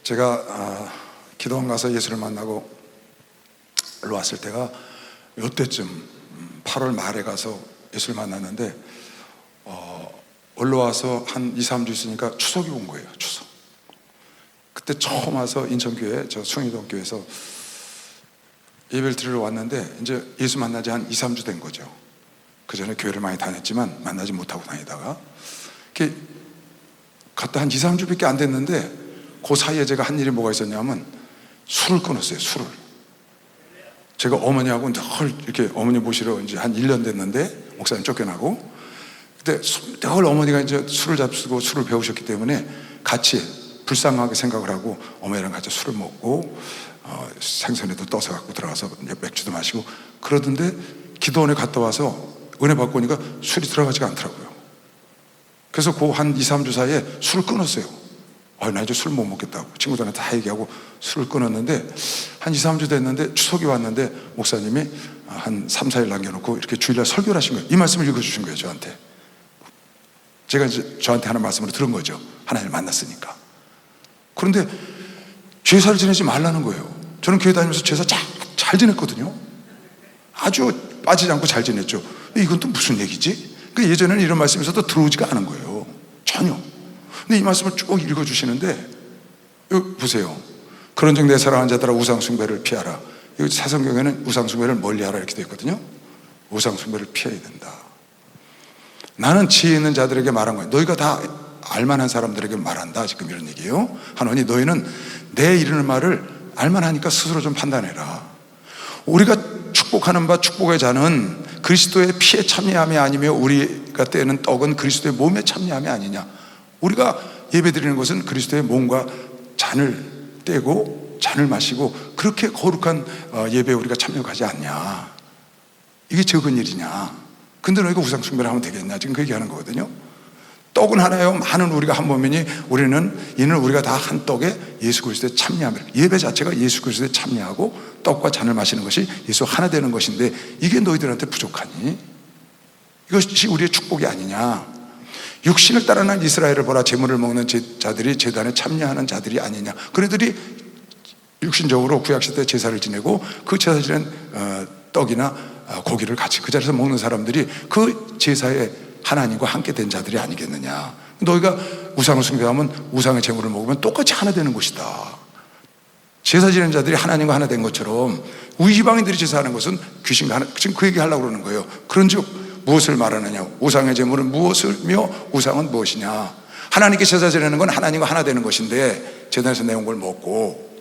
제가 기도원 가서 예수를 만나고 일로 왔을 때가 이때쯤 8월 말에 가서 예수를 만났는데 올라와서 한 2, 3주 있으니까 추석이 온 거예요. 추석. 그때 처음 와서 인천교회 저 숭이동교회에서 예배를 드리러 왔는데 이제 예수 만나지 한 2, 3주 된 거죠. 그 전에 교회를 많이 다녔지만 만나지 못하고 다니다가 이렇게 갔다 한 2, 3주밖에 안 됐는데 그 사이에 제가 한 일이 뭐가 있었냐면 술을 끊었어요. 술을. 제가 어머니하고 늘 이렇게 어머니 모시러 이제 한 1년 됐는데 목사님 쫓겨나고 그때 늘 어머니가 이제 술을 잡수고 술을 배우셨기 때문에 같이 불쌍하게 생각을 하고 어머니랑 같이 술을 먹고 생선에도 떠서 갖고 들어가서 맥주도 마시고 그러던데 기도원에 갔다 와서 은혜 받고 오니까 술이 들어가지가 않더라고요. 그래서 그 한 2, 3주 사이에 술을 끊었어요. 나 이제 술 못 먹겠다고 친구들한테 다 얘기하고 술을 끊었는데 한 2, 3주 됐는데 추석이 왔는데 목사님이 한 3, 4일 남겨놓고 이렇게 주일날 설교를 하신 거예요. 이 말씀을 읽어주신 거예요. 저한테. 제가 이제 저한테 하는 말씀으로 들은 거죠. 하나님을 만났으니까. 그런데 제사를 지내지 말라는 거예요. 저는 교회 다니면서 제사 잘 지냈거든요. 아주 빠지지 않고 잘 지냈죠. 근데 이건 또 무슨 얘기지? 예전에는 이런 말씀이 있어도 들어오지가 않은 거예요. 전혀. 근데 이 말씀을 쭉 읽어주시는데 여기 보세요. 그런즉 내 사랑하는 자들아 우상숭배를 피하라. 이 사성경에는 우상숭배를 멀리하라 이렇게 되어 있거든요. 우상숭배를 피해야 된다. 나는 지혜 있는 자들에게 말한 거예요. 너희가 다 알만한 사람들에게 말한다. 지금 이런 얘기예요. 하노니 너희는 내 이르는 말을 알만하니까 스스로 좀 판단해라. 우리가 축복하는 바 축복의 잔은 그리스도의 피에 참여함이 아니며 우리가 떼는 떡은 그리스도의 몸에 참여함이 아니냐. 우리가 예배드리는 것은 그리스도의 몸과 잔을 떼고 잔을 마시고 그렇게 거룩한 예배에 우리가 참여하지 않냐. 이게 적은 일이냐. 근데 너희가 우상숭배를 하면 되겠냐. 지금 그 얘기하는 거거든요. 떡은 하나요. 많은 우리가 한 몸이니 이는 우리가 다 한 떡에 예수 그리스도에 참여하며 예배 자체가 예수 그리스도에 참여하고 떡과 잔을 마시는 것이 예수 하나 되는 것인데 이게 너희들한테 부족하니? 이것이 우리의 축복이 아니냐. 육신을 따르는 이스라엘을 보라. 제물을 먹는 자들이 제단에 참여하는 자들이 아니냐. 그들이 육신적으로 구약시대 제사를 지내고 그 제사 지낸 떡이나 고기를 같이 그 자리에서 먹는 사람들이 그 제사에 하나님과 함께 된 자들이 아니겠느냐. 너희가 우상을 숭배하면 우상의 제물을 먹으면 똑같이 하나 되는 것이다. 제사 지내는 자들이 하나님과 하나 된 것처럼 우리 이방인들이 제사하는 것은 귀신과 하나, 지금 그 얘기 하려고 그러는 거예요. 그런즉 무엇을 말하느냐. 우상의 제물은 무엇이며 우상은 무엇이냐. 하나님께 제사 지내는 건 하나님과 하나 되는 것인데 제단에서 내온 걸 먹고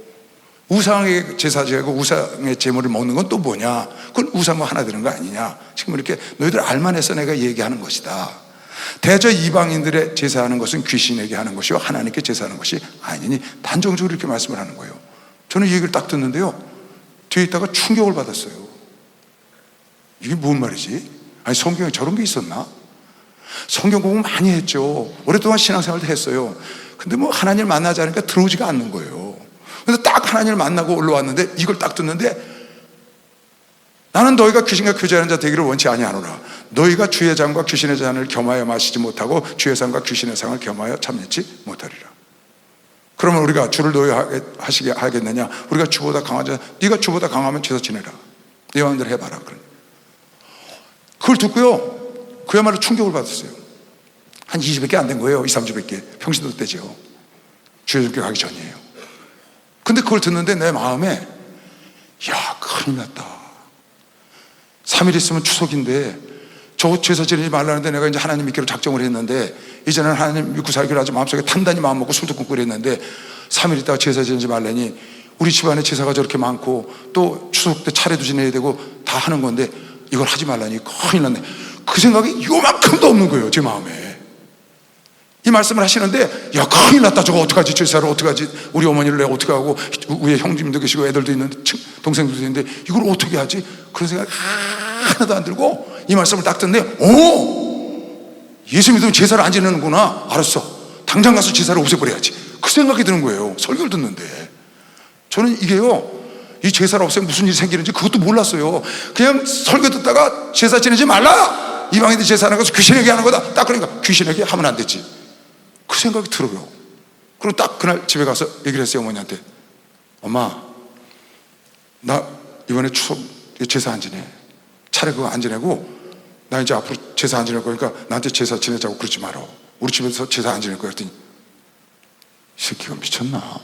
우상의 제사 지내고 우상의 제물을 먹는 건 또 뭐냐. 그건 우상과 하나 되는 거 아니냐. 지금 이렇게 너희들 알만해서 내가 얘기하는 것이다. 대저 이방인들의 제사하는 것은 귀신에게 하는 것이요 하나님께 제사하는 것이 아니니 단정적으로 이렇게 말씀을 하는 거예요. 저는 이 얘기를 딱 듣는데요, 뒤에 있다가 충격을 받았어요. 이게 뭔 말이지? 아니 성경에 저런 게 있었나? 성경 공부 많이 했죠. 오랫동안 신앙생활도 했어요. 근데 뭐 하나님을 만나지 않으니까 들어오지가 않는 거예요. 근데 딱 하나님을 만나고 올라왔는데 이걸 딱 듣는데 나는 너희가 귀신과 교제하는 자 되기를 원치 아니하노라. 너희가 주의 잔과 귀신의 잔을 겸하여 마시지 못하고 주의 상과 귀신의 상을 겸하여 참여치 못하리라. 그러면 우리가 주를 노예하시게 하겠느냐? 우리가 주보다 강한 자, 네가 주보다 강하면 제사 지내라. 네 마음대로 해봐라. 그걸 듣고요, 그야말로 충격을 받았어요. 한 20몇 개 안 된 거예요. 2, 30몇 개. 평신도 때죠. 주여주께 가기 전이에요. 근데 그걸 듣는데 내 마음에 야, 큰일 났다. 3일 있으면 추석인데 저 제사 지내지 말라는데 내가 이제 하나님 믿기로 작정을 했는데 이제는 하나님 믿고 살기로 아주 마음속에 단단히 마음 먹고 술도 끊고 그랬는데 3일 있다가 제사 지내지 말라니 우리 집안에 제사가 저렇게 많고 또 추석 때 차례도 지내야 되고 다 하는 건데 이걸 하지 말라니 큰일 났네. 그 생각이 요만큼도 없는 거예요. 제 마음에. 이 말씀을 하시는데 야, 큰일 났다. 저거 어떡하지? 제사를 어떡하지? 우리 어머니를 내가 어떻게 하고 위에 형님도 계시고 애들도 있는데 동생들도 있는데 이걸 어떻게 하지? 그런 생각이 하나도 안 들고 이 말씀을 딱 듣는데 예수 믿으면 제사를 안 지내는구나. 알았어. 당장 가서 제사를 없애버려야지. 그 생각이 드는 거예요. 설교를 듣는데. 저는 이게요, 이 제사를 없애면 무슨 일이 생기는지 그것도 몰랐어요. 그냥 설교 듣다가 제사 지내지 말라. 이방인들 제사하는 것은 귀신에게 하는 거다. 딱 그러니까 귀신에게 하면 안 되지. 그 생각이 들어요. 그리고 딱 그날 집에 가서 얘기를 했어요. 어머니한테. 엄마, 나 이번에 추석 제사 안 지내. 차례 그거 안 지내고 나 이제 앞으로 제사 안 지낼 거니까 나한테 제사 지내자고 그러지 마라. 우리 집에서 제사 안 지낼 거야. 그랬더니 이 새끼가 미쳤나?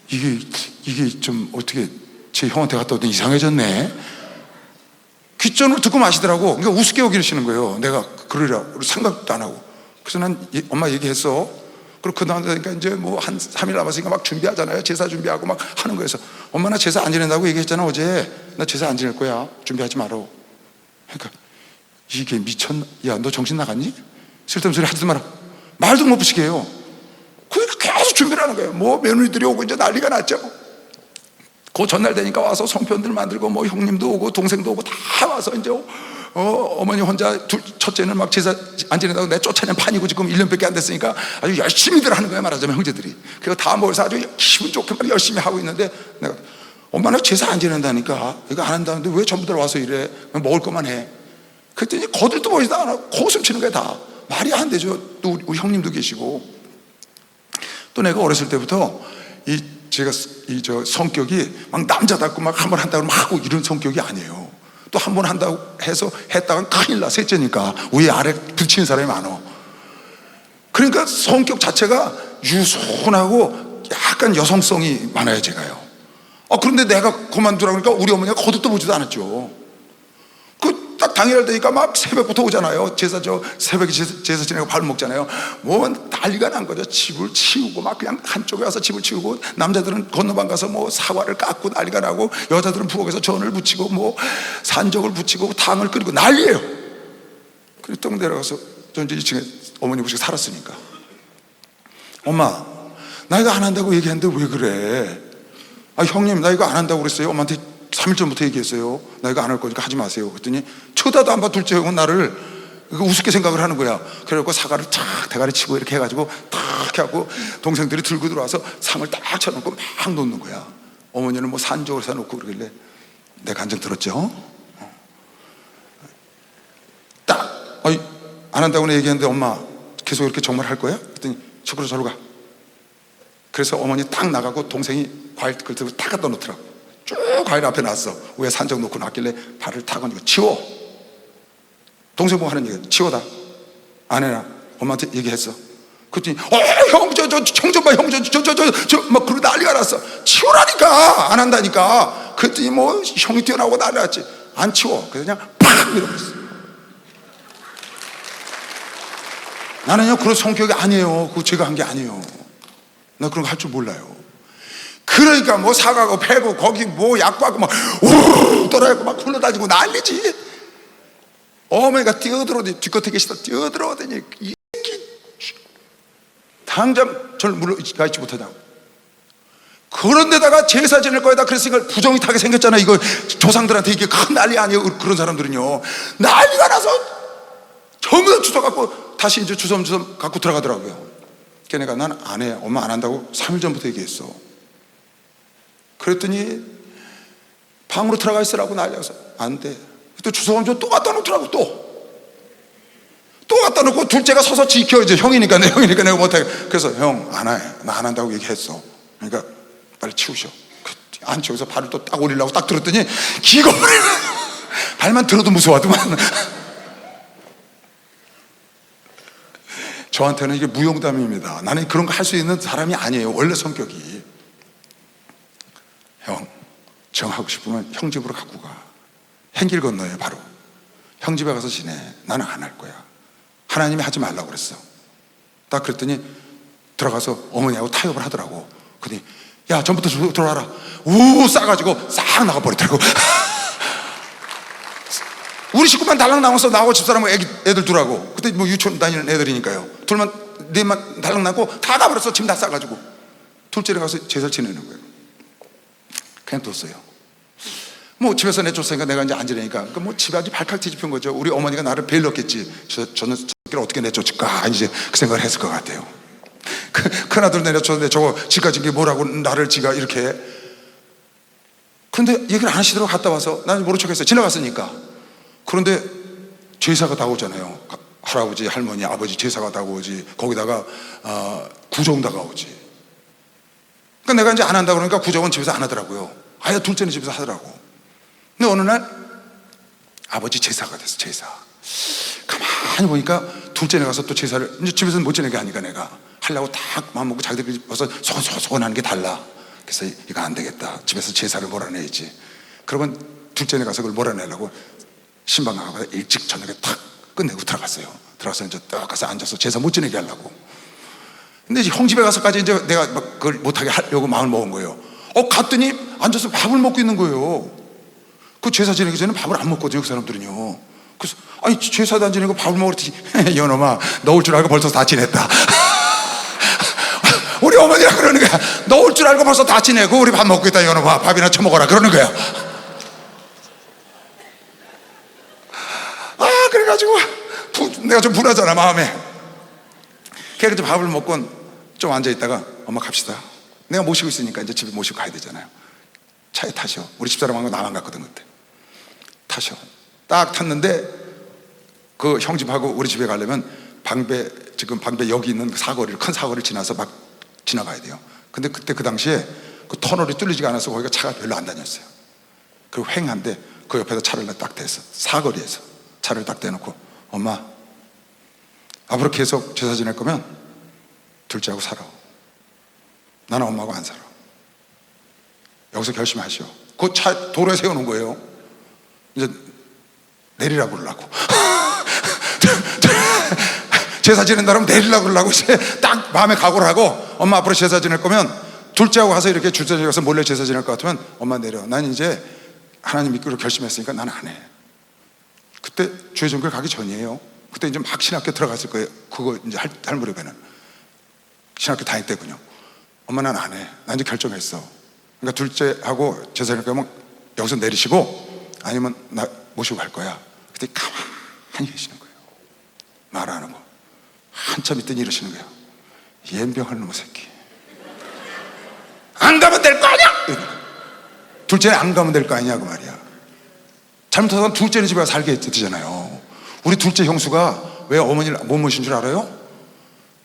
이게 좀 어떻게 제 형한테 갔다 오더니 이상해졌네. 귓전으로 듣고 마시더라고. 그러니까 우습게 여기시는 거예요. 내가 그러리라 생각도 안 하고. 그래서 난 엄마 얘기했어. 그리고 그 다음 되니까 이제 뭐 한 3일 남았으니까 막 준비하잖아요. 제사 준비하고 막 하는 거에서 엄마 나 제사 안 지낸다고 얘기했잖아 어제. 나 제사 안 지낼 거야. 준비하지 마라. 그러니까 이게 미쳤나? 야, 너 정신 나갔니? 쓸데없는 소리 하지도 마라. 말도 못 붙이게 해요. 그러니까 계속 준비를 하는 거예요. 뭐 며느리들이 오고 이제 난리가 났죠. 그 전날 되니까 와서 송편들 만들고 뭐 형님도 오고 동생도 오고 다 와서 이제 어머니 혼자 첫째는 막 제사 안 지낸다고 내 쫓아낸 판이고 지금 1년밖에 안 됐으니까 아주 열심히들 하는 거야. 말하자면 형제들이. 그래서 다 모여서 아주 기분 좋게 막 열심히 하고 있는데 내가 엄마는 제사 안 지낸다니까 이거 안 한다는데 왜 전부들 와서 이래? 먹을 것만 해. 그랬더니 거들도 보이지도 않아. 고웃음 치는 거야 다. 말이 안 되죠. 또 우리 형님도 계시고 또 내가 어렸을 때부터 제가 저 성격이 막 남자답고 막 한 번 한다고 막 하고 이런 성격이 아니에요. 또 한 번 한다고 해서 했다가 큰일 나. 셋째니까 위에 아래 붙이는 사람이 많아. 그러니까 성격 자체가 유순하고 약간 여성성이 많아요 제가요. 그런데 내가 그만두라고 그러니까 우리 어머니가 거듭도 보지도 않았죠. 그 딱 당일날 되니까 막 새벽부터 오잖아요. 새벽에 제사 지내고 밥을 먹잖아요. 뭐 난리가 난 거죠. 집을 치우고 막 그냥 한쪽에 와서 집을 치우고 남자들은 건너방 가서 뭐 사과를 깎고 난리가 나고 여자들은 부엌에서 전을 붙이고 뭐 산적을 붙이고 탕을 끓이고 난리예요. 그리고 또 내려가서 저 이제 2층에 어머니 모시고 살았으니까 엄마 나 이거 안 한다고 얘기했는데 왜 그래? 형님 나 이거 안 한다고 그랬어요. 엄마한테 3일 전부터 얘기했어요. 나 이거 안 할 거니까 하지 마세요. 그랬더니 쳐다도 안 봐. 둘째 형은 나를 우습게 생각을 하는 거야. 그래갖고 사과를 탁 대가리 치고 이렇게 해가지고 탁 해갖고 동생들이 들고 들어와서 상을 딱 쳐놓고 막 놓는 거야. 어머니는 뭐 산적을 사놓고 그러길래 내 간증 들었죠? 딱 안 한다고 얘기했는데 엄마 계속 이렇게 정말 할 거야? 그랬더니 저리로 저리로 가. 그래서 어머니 딱 나가고 동생이 과일 그걸 들고 탁 갖다 놓더라고. 쭉 과일 앞에 놨어. 위에 산적 놓고 놨길래 발을 탁 얹고 치워. 동생 보고 하는 얘기야. 치워다. 안 해라. 엄마한테 얘기했어. 그랬더니 형 좀 봐. 형 막 그러고 난리가 났어. 치우라니까. 안 한다니까. 그랬더니 뭐 형이 뛰어나오고 난리 났지. 안 치워. 그래서 그냥 팍 밀어버렸어. 나는요 그런 성격이 아니에요. 그거 제가 한 게 아니에요. 나 그런 거 할 줄 몰라요. 그러니까 뭐 사가고 패고 거기 뭐 약과고 막 우르르 떨어지고 막 굴러다니고 난리지. 어머니가 뛰어들어오더니 뒷겉에 계시다 뛰어들어오더니 이 새끼 당장 저를 물러가 있지 못하냐고. 그런데다가 제사 지낼 거에다 그랬으니까 부정이 타게 생겼잖아. 이거 조상들한테 이게 큰 난리 아니에요. 그런 사람들은요 난리가 나서 전부 다 주워 갖고 다시 이제 주섬주섬 갖고 들어가더라고요. 걔네가 난 안 해. 엄마 안 한다고 3일 전부터 얘기했어. 그랬더니 방으로 들어가 있으라고 난리여서 안 돼. 또 주섬주섬 또 갖다 놓더라고. 또 갖다 놓고 둘째가 서서 지켜. 이제 형이니까 내가 못하게. 그래서 형 안 해. 나 안 한다고 얘기했어. 그러니까 빨리 치우셔. 안 치워서 발을 또 딱 올리려고 딱 들었더니 기겁을 발만 들어도 무서워하더만. 저한테는 이게 무용담입니다. 나는 그런 거 할 수 있는 사람이 아니에요. 원래 성격이. 형 정하고 싶으면 형 집으로 갖고 가. 행길 건너요. 바로 형 집에 가서 지내. 나는 안 할 거야. 하나님이 하지 말라고 그랬어. 딱 그랬더니 들어가서 어머니하고 타협을 하더라고. 그러더니 야 전부터 들어와라. 우 싸가지고 싹 나가버리더라고. 우리 식구만 달랑 나와서 나하고 집사람하고 애들 둘하고. 그때 뭐 유치원 다니는 애들이니까요. 둘만 넷만 달랑 나고 다 가버렸어. 짐 다 싸가지고. 둘째를 가서 제사를 지내는 거예요. 그냥 뒀어요. 뭐 집에서 내쫓으니까 내가 이제 안 지내니까 뭐 집에 아주 발칵 뒤집힌 거죠. 우리 어머니가 나를 베일 넣겠지. 저는 저를 어떻게 내쫓을까 이제 그 생각을 했을 것 같아요. 큰아들 내쫓았는데 저거 지가 게 뭐라고 나를 지가 이렇게. 그런데 얘기를 안 하시더라고. 갔다 와서 나는 모른 척했어요. 지나갔으니까. 그런데 제사가 다가오잖아요. 할아버지 할머니 아버지 제사가 다가오지. 거기다가 구정 다가오지. 그러니까 내가 이제 안 한다 그러니까 구정은 집에서 안 하더라고요. 아예 둘째는 집에서 하더라고. 근데 어느 날 아버지 제사가 됐어. 제사. 가만히 보니까 둘째네 가서 또 제사를 이제 집에서는 못 지내게 하니까 내가 하려고 딱 마음먹고 자기들끼리 벌써 소곤소곤 하는 게 달라. 그래서 이거 안 되겠다. 집에서 제사를 몰아내야지. 그러면 둘째네 가서 그걸 몰아내려고 신방 나가서 일찍 저녁에 탁 끝내고 들어갔어요. 들어가서 이제 딱 가서 앉아서 제사 못 지내게 하려고. 근데 이제 형 집에 가서까지 이제 내가 막 그걸 못하게 하려고 마음을 먹은 거예요. 갔더니 앉아서 밥을 먹고 있는 거예요. 그 제사 지내기 전에 밥을 안 먹거든요, 그 사람들은요. 그래서 아니 제사도 안 지내고 밥을 먹으랬더니 이놈아 너 올 줄 알고 벌써 다 지냈다. 우리 어머니가 그러는 거야. 너 올 줄 알고 벌써 다 지내고 우리 밥 먹고 있다. 이놈아 밥이나 처먹어라 그러는 거야. 그래가지고 내가 좀 분하잖아 마음에. 그래서 밥을 먹고 좀 앉아있다가 엄마 갑시다. 내가 모시고 있으니까 이제 집에 모시고 가야 되잖아요. 차에 타셔. 우리 집사람하고 나만 갔거든 그때. 타셔. 딱 탔는데 그 형 집하고 우리 집에 가려면 지금 방배 여기 있는 사거리를 큰 사거리를 지나서 막 지나가야 돼요. 근데 그때 그 당시에 그 터널이 뚫리지가 않아서 거기가 차가 별로 안 다녔어요. 그리고 횡한데 그 옆에다 차를 딱 댔어. 사거리에서 차를 딱 대놓고 엄마 앞으로 계속 제사 지낼 거면 둘째하고 살아. 나는 엄마하고 안 살아. 여기서 결심하시오. 그 차 도로에 세워놓은 거예요. 이제 내리라고 그러려고. 제사 지낸다면 내리려고 그러려고 이제 딱 마음에 각오를 하고 엄마 앞으로 제사 지낼 거면 둘째하고 가서 이렇게 주차장에 가서 몰래 제사 지낼 것 같으면 엄마 내려. 난 이제 하나님 믿기로 결심했으니까 나는 안 해. 그때 주의 종교 가기 전이에요. 그때 이제 막 신학교 들어갔을 거예요. 그거 이제 할 무렵에는 신학교 다닐 때군요. 엄마 난 안 해. 난 이제 결정했어. 그러니까 둘째하고 제사를 가면 여기서 내리시고 아니면 나 모시고 갈 거야. 그때 가만히 계시는 거예요. 말 안 하고 한참 있더니 이러시는 거예요. 연병할 놈의 새끼. 안 가면 될 거 아니야. 둘째는 안 가면 될 거 아니냐고 말이야. 잘못하면 둘째는 집에 가서 살게 되잖아요. 우리 둘째 형수가 왜 어머니를 못 모신 줄 알아요?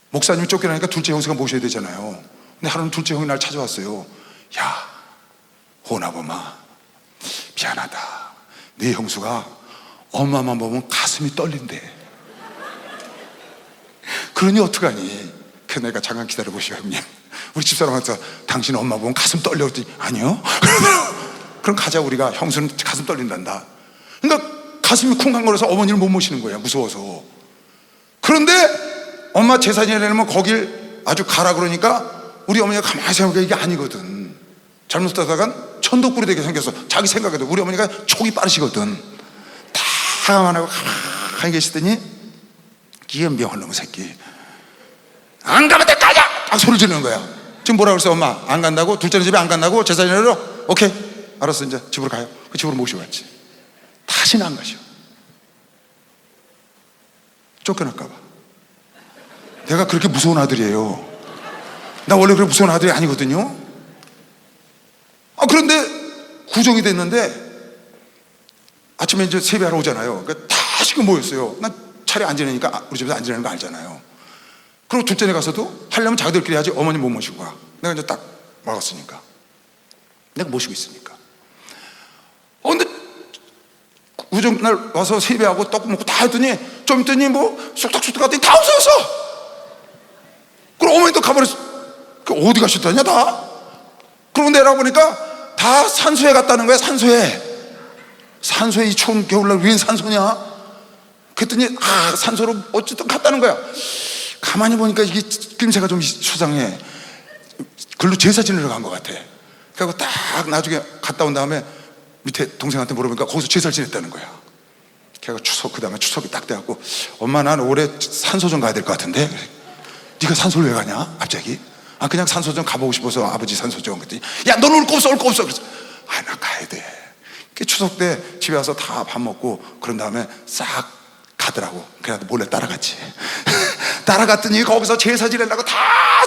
목사님이 쫓겨나니까 둘째 형수가 모셔야 되잖아요. 근데 하루는 둘째 형이 날 찾아왔어요. 야, 호나범아, 미안하다. 네 형수가 엄마만 보면 가슴이 떨린대. 그러니 어떡하니? 그 내가 잠깐 기다려보시오 형님. 우리 집사람한테 당신 엄마 보면 가슴 떨려 그랬더니 아니요. 그럼 가자. 우리가 형수는 가슴 떨린단다. 그러니까 가슴이 쿵쾅거려서 어머니를 못 모시는 거야, 무서워서. 그런데 엄마 제사 지내려면 거길 아주 가라 그러니까 우리 어머니가 가만히 생각해 이게 아니거든. 잘못하다간 천덕불이 되게 생겼어. 자기 생각에도. 우리 어머니가 촉이 빠르시거든. 다 안 하고 가만히 계시더니 기염병한 놈의 새끼, 안 가면 돼 가자! 딱 소리 지르는 거야. 지금 뭐라 그랬어? 엄마 안 간다고? 둘째는 집에 안 간다고? 제사 지내러? 오케이 알았어, 이제 집으로 가요. 그 집으로 모시고 갔지. 다시는 안 가죠. 쫓겨날까 봐. 내가 그렇게 무서운 아들이에요. 나 원래 그렇게 무서운 아들이 아니거든요. 그런데 구정이 됐는데 아침에 이제 세배하러 오잖아요. 그러니까 다 지금 모였어요. 난 차례 안 지내니까 우리 집에서 안 지내는 거 알잖아요. 그리고 둘째네 가서도 하려면 자기들끼리 하지 어머니 못 모시고 가. 내가 이제 딱 막았으니까. 내가 모시고 있으니까. 근데 구정날 와서 세배하고 떡 먹고 다 했더니 좀 있더니 뭐 쑥덕쑥덕 하더니 다 없어졌어. 그럼 어머니도 가버렸어. 어디 가셨다냐 다. 그러고 내려보니까 다 산소에 갔다는 거야. 산소에 이 추운 겨울날 웬 산소냐. 그랬더니 산소로 어쨌든 갔다는 거야. 가만히 보니까 이게 낌새가 좀 수상해. 글로 제사 지내러 간 것 같아. 그래서 딱 나중에 갔다 온 다음에 밑에 동생한테 물어보니까 거기서 제사를 지냈다는 거야. 걔가 그 다음에 추석이 딱 돼갖고 엄마 난 올해 산소전 가야 될 것 같은데. 네가 산소를 왜 가냐 갑자기? 그냥 산소전 가보고 싶어서 아버지 산소전. 그랬더니 야 너는 올 거 없어. 그래서 나 가야 돼. 추석 때 집에 와서 다 밥 먹고 그런 다음에 싹 가더라고. 그래서 몰래 따라갔지. 따라갔더니 거기서 제사 지내려고 다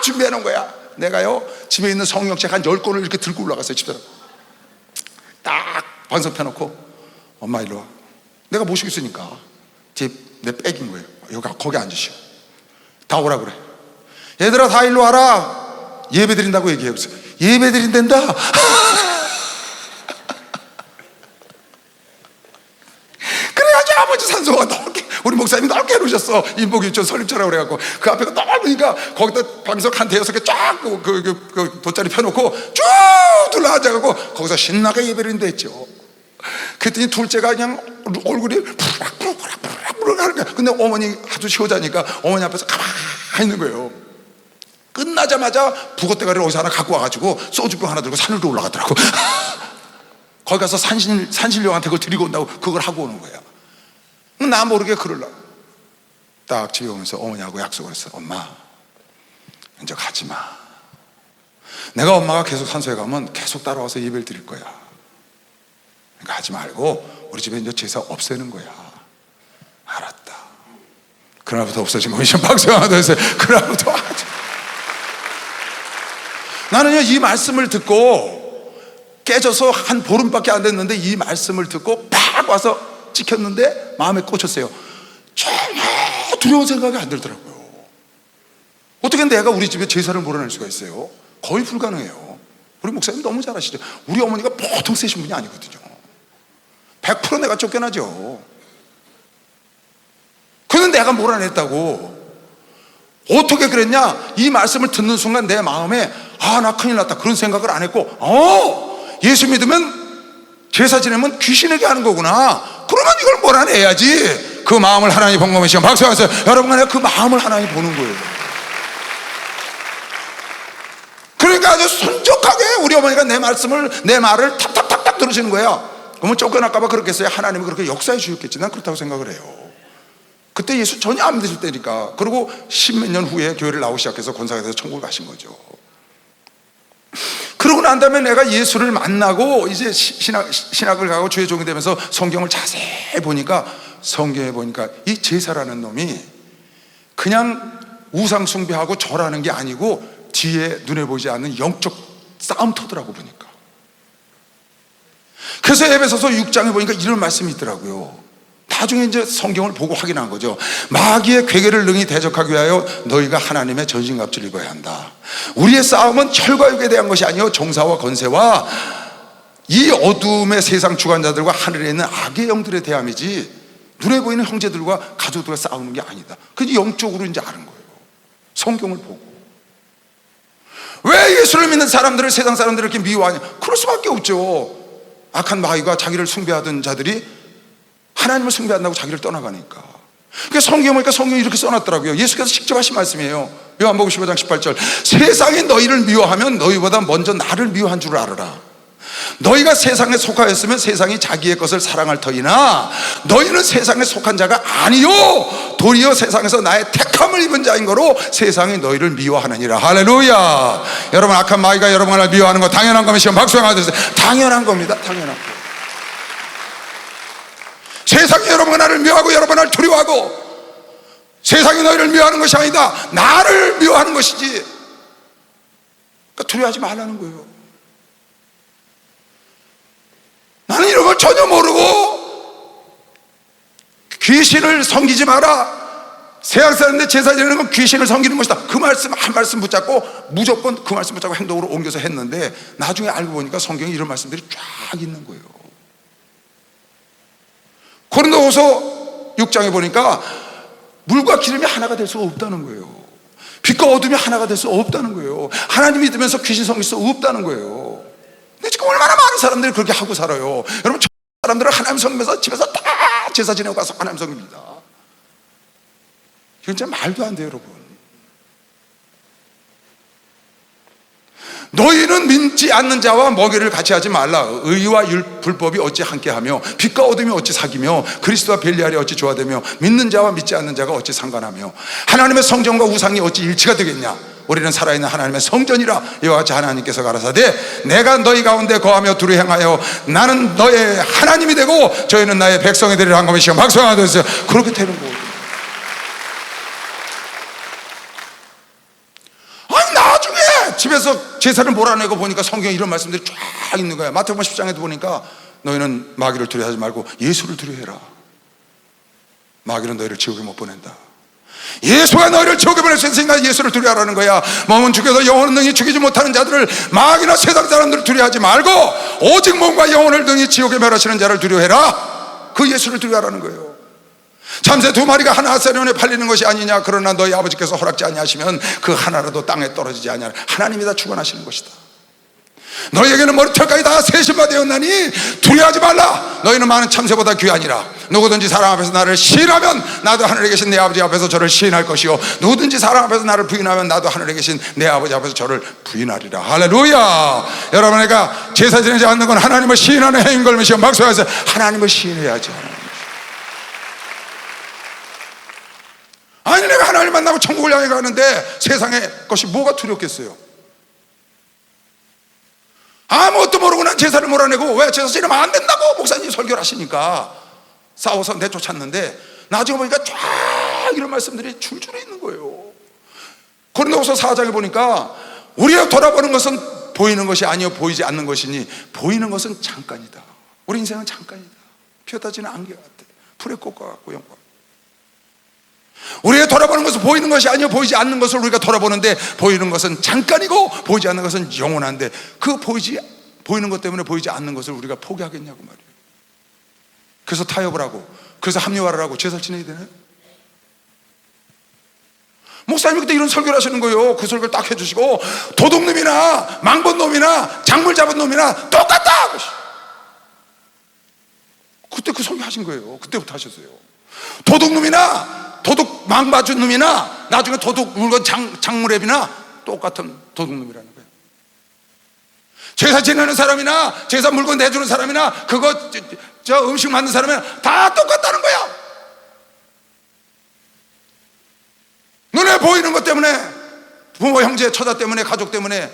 준비해 놓은 거야. 내가요 집에 있는 성경책 한 10권을 이렇게 들고 올라갔어요. 집사람 딱 방석 펴놓고 엄마 일로 와. 내가 모시고 있으니까 내 백인 거예요. 여기 거기 앉으시오. 다 오라 그래. 얘들아 다 일로 와라. 예배 드린다고 얘기해요. 예배 드린댄다. 그래야지 아버지 산소가 넓게, 우리 목사님이 넓게 해놓으셨어. 인복유치원 설립처라고 그래갖고 그 앞에가 넓으니까 거기다 방석 한 5개 쫙 그 돗자리 펴놓고 쭉 둘러앉아가고 거기서 신나게 예배를 드린다 했죠. 그랬더니 둘째가 그냥 얼굴이 부락부락 하는 거야. 근데 어머니 아주 시호자니까 어머니 앞에서 가만히 있는 거예요. 끝나자마자 북어대가리를 어디서 하나 갖고 와가지고 소주병 하나 들고 산으로 올라가더라고. 거기 가서 산신령한테 그걸 드리고 온다고 그걸 하고 오는 거야. 나 모르게 그러려고 딱 집에 오면서 어머니하고 약속을 했어. 엄마 이제 가지 마. 내가 엄마가 계속 산소에 가면 계속 따라와서 예배를 드릴 거야. 그러니까 하지 말고 우리 집에 이제 제사 없애는 거야. 알았다. 그날부터 없어진 거예요. 박수 하나 더 했어요. 그날부터 하지. 나는요 이 말씀을 듣고 깨져서 한 보름밖에 안 됐는데 이 말씀을 듣고 팍 와서 찍혔는데 마음에 꽂혔어요. 전혀 두려운 생각이 안 들더라고요. 어떻게 내가 우리 집에 제사를 몰아낼 수가 있어요? 거의 불가능해요. 우리 목사님 너무 잘 아시죠? 우리 어머니가 보통 세신 분이 아니거든요. 100% 내가 쫓겨나죠. 그런데 내가 몰아냈다고. 어떻게 그랬냐? 이 말씀을 듣는 순간 내 마음에 나 큰일 났다 그런 생각을 안 했고 예수 믿으면 제사 지내면 귀신에게 하는 거구나. 그러면 이걸 몰아내야지. 그 마음을 하나님 본 거면 박수 하세요. 여러분 내가 그 마음을 하나님 보는 거예요. 그러니까 아주 순적하게 우리 어머니가 내 말을 탁탁탁탁 들으시는 거야. 그러면 쫓겨날까봐 그렇겠어요? 하나님이 그렇게 역사해 주셨겠지. 난 그렇다고 생각을 해요. 그때 예수 전혀 안 믿으실 때니까. 그리고 10몇 년 후에 교회를 나오기 시작해서 권사가 돼서 천국을 가신 거죠. 그러고 난 다음에 내가 예수를 만나고 이제 신학을 가고 주의 종이 되면서 성경을 자세히 보니까 성경에 보니까 이 제사라는 놈이 그냥 우상 숭배하고 절하는 게 아니고 뒤에 눈에 보이지 않는 영적 싸움터더라고 보니까. 그래서 에베소서 6장에 보니까 이런 말씀이 있더라고요. 다 나중에 이제 성경을 보고 확인한 거죠. 마귀의 괴계를 능히 대적하기 위하여 너희가 하나님의 전신갑주를 입어야 한다. 우리의 싸움은 혈과 육에 대한 것이 아니요 종사와 건세와 이 어둠의 세상 주관자들과 하늘에 있는 악의 영들에 대함이지 눈에 보이는 형제들과 가족들과 싸우는 게 아니다. 그게 영적으로 이제 아는 거예요. 성경을 보고. 왜 예수를 믿는 사람들을 세상 사람들을 이렇게 미워하냐? 그럴 수밖에 없죠. 악한 마귀가 자기를 숭배하던 자들이 하나님을 숭배한다고 자기를 떠나가니까. 그러니까 성경 보니까 성경이 이렇게 써놨더라고요. 예수께서 직접 하신 말씀이에요. 요한복음 15장 18절. 세상이 너희를 미워하면 너희보다 먼저 나를 미워한 줄 알아라. 너희가 세상에 속하였으면 세상이 자기의 것을 사랑할 터이나 너희는 세상에 속한 자가 아니요 도리어 세상에서 나의 택함을 입은 자인 거로 세상이 너희를 미워하느니라. 할렐루야. 여러분, 악한 마귀가 여러분을 미워하는 거 당연한 거면 시험 박수 한번 주세요. 당연한 겁니다. 당연한 거. 세상이 여러분과 나를 미워하고 여러분을 나를 두려워하고 세상이 너희를 미워하는 것이 아니다. 나를 미워하는 것이지. 그러니까 두려워하지 말라는 거예요. 나는 이런 걸 전혀 모르고 귀신을 섬기지 마라. 세상 사람들 제사 지내는 건 귀신을 섬기는 것이다. 그 말씀 한 말씀 붙잡고 무조건 그 말씀 붙잡고 행동으로 옮겨서 했는데 나중에 알고 보니까 성경에 이런 말씀들이 쫙 있는 거예요. 고린도후서 6장에 보니까 물과 기름이 하나가 될 수가 없다는 거예요. 빛과 어둠이 하나가 될 수 없다는 거예요. 하나님 믿으면서 귀신 섬길 수 없다는 거예요. 근데 지금 얼마나 많은 사람들이 그렇게 하고 살아요. 여러분, 사람들은 하나님 섬기면서 집에서 다 제사 지내고 가서 하나님 섬깁니다. 이건 진짜 말도 안 돼요, 여러분. 너희는 믿지 않는 자와 먹이를 같이 하지 말라. 의와 불법이 어찌 함께하며 빛과 어둠이 어찌 사귀며 그리스도와 벨리알이 어찌 조화되며 믿는 자와 믿지 않는 자가 어찌 상관하며 하나님의 성전과 우상이 어찌 일치가 되겠냐. 우리는 살아있는 하나님의 성전이라. 이와 같이 하나님께서 가라사대 내가 너희 가운데 거하며 두루 행하여 나는 너의 하나님이 되고 저희는 나의 백성이 되리라 한 것이요. 박수 하나 더 주세요. 그렇게 되는 거예요. 아니, 나중에 집에서 제사를 몰아내고 보니까 성경에 이런 말씀들이 쫙 있는 거야. 마태복음 10장에도 보니까 너희는 마귀를 두려워하지 말고 예수를 두려워해라. 마귀는 너희를 지옥에 못 보낸다. 예수가 너희를 지옥에 보낼 수 있으니까 예수를 두려워하라는 거야. 몸은 죽여도 영혼은 능히 죽이지 못하는 자들을, 마귀나 세상 사람들을 두려워하지 말고 오직 몸과 영혼을 능히 지옥에 멸하시는 자를 두려워해라. 그 예수를 두려워하라는 거예요. 참새 두 마리가 하나 앗사료원에 팔리는 것이 아니냐. 그러나 너희 아버지께서 허락지 아니하시면 그 하나라도 땅에 떨어지지 아니하라. 하나님이 다 주관하시는 것이다. 너희에게는 머리털까지 다 세신바 되었나니 두려워하지 말라. 너희는 많은 참새보다 귀하니라. 누구든지 사람 앞에서 나를 시인하면 나도 하늘에 계신 내 아버지 앞에서 저를 시인할 것이요 누구든지 사람 앞에서 나를 부인하면 나도 하늘에 계신 내 아버지 앞에서 저를 부인하리라. 할렐루야. 여러분, 내가 제사 지내지 않는 건 하나님을 시인하는 행인 걸면서 박수하세요. 하나님을 시인해야죠. 아니, 내가 하나님 만나고 천국을 향해 가는데 세상의 것이 뭐가 두렵겠어요? 아무것도 모르고 난 제사를 몰아내고 왜 제사 지내면 안 된다고 목사님이 설교를 하시니까 싸워서 내쫓았는데 나중에 보니까 쫙 이런 말씀들이 줄줄이 있는 거예요. 고린도후서 4장에 보니까 우리가 돌아보는 것은 보이는 것이 아니요 보이지 않는 것이니 보이는 것은 잠깐이다. 우리 인생은 잠깐이다. 피었다 지는 안개 같아. 풀의 꽃과 같고 영과. 우리가 돌아보는 것은 보이는 것이 아니요 보이지 않는 것을 우리가 돌아보는데 보이는 것은 잠깐이고 보이지 않는 것은 영원한데 그 보이는 것 때문에 보이지 않는 것을 우리가 포기하겠냐고 말이에요. 그래서 타협을 하고 그래서 합리화를 하고 제사를 지내야 되나요? 목사님이 그때 이런 설교를 하시는 거예요. 그 설교를 딱 해주시고 도둑놈이나 망본놈이나 작물 잡은 놈이나 똑같다. 그때 그 설교 하신 거예요. 그때부터 하셨어요. 도둑놈이나 도둑 망봐준 놈이나 나중에 도둑 물건 작물앱이나 똑같은 도둑놈이라는 거예요. 제사 지내는 사람이나 제사 물건 내주는 사람이나 그거 저 음식 만든 사람이나 다 똑같다는 거야. 눈에 보이는 것 때문에 부모 형제 처자 때문에 가족 때문에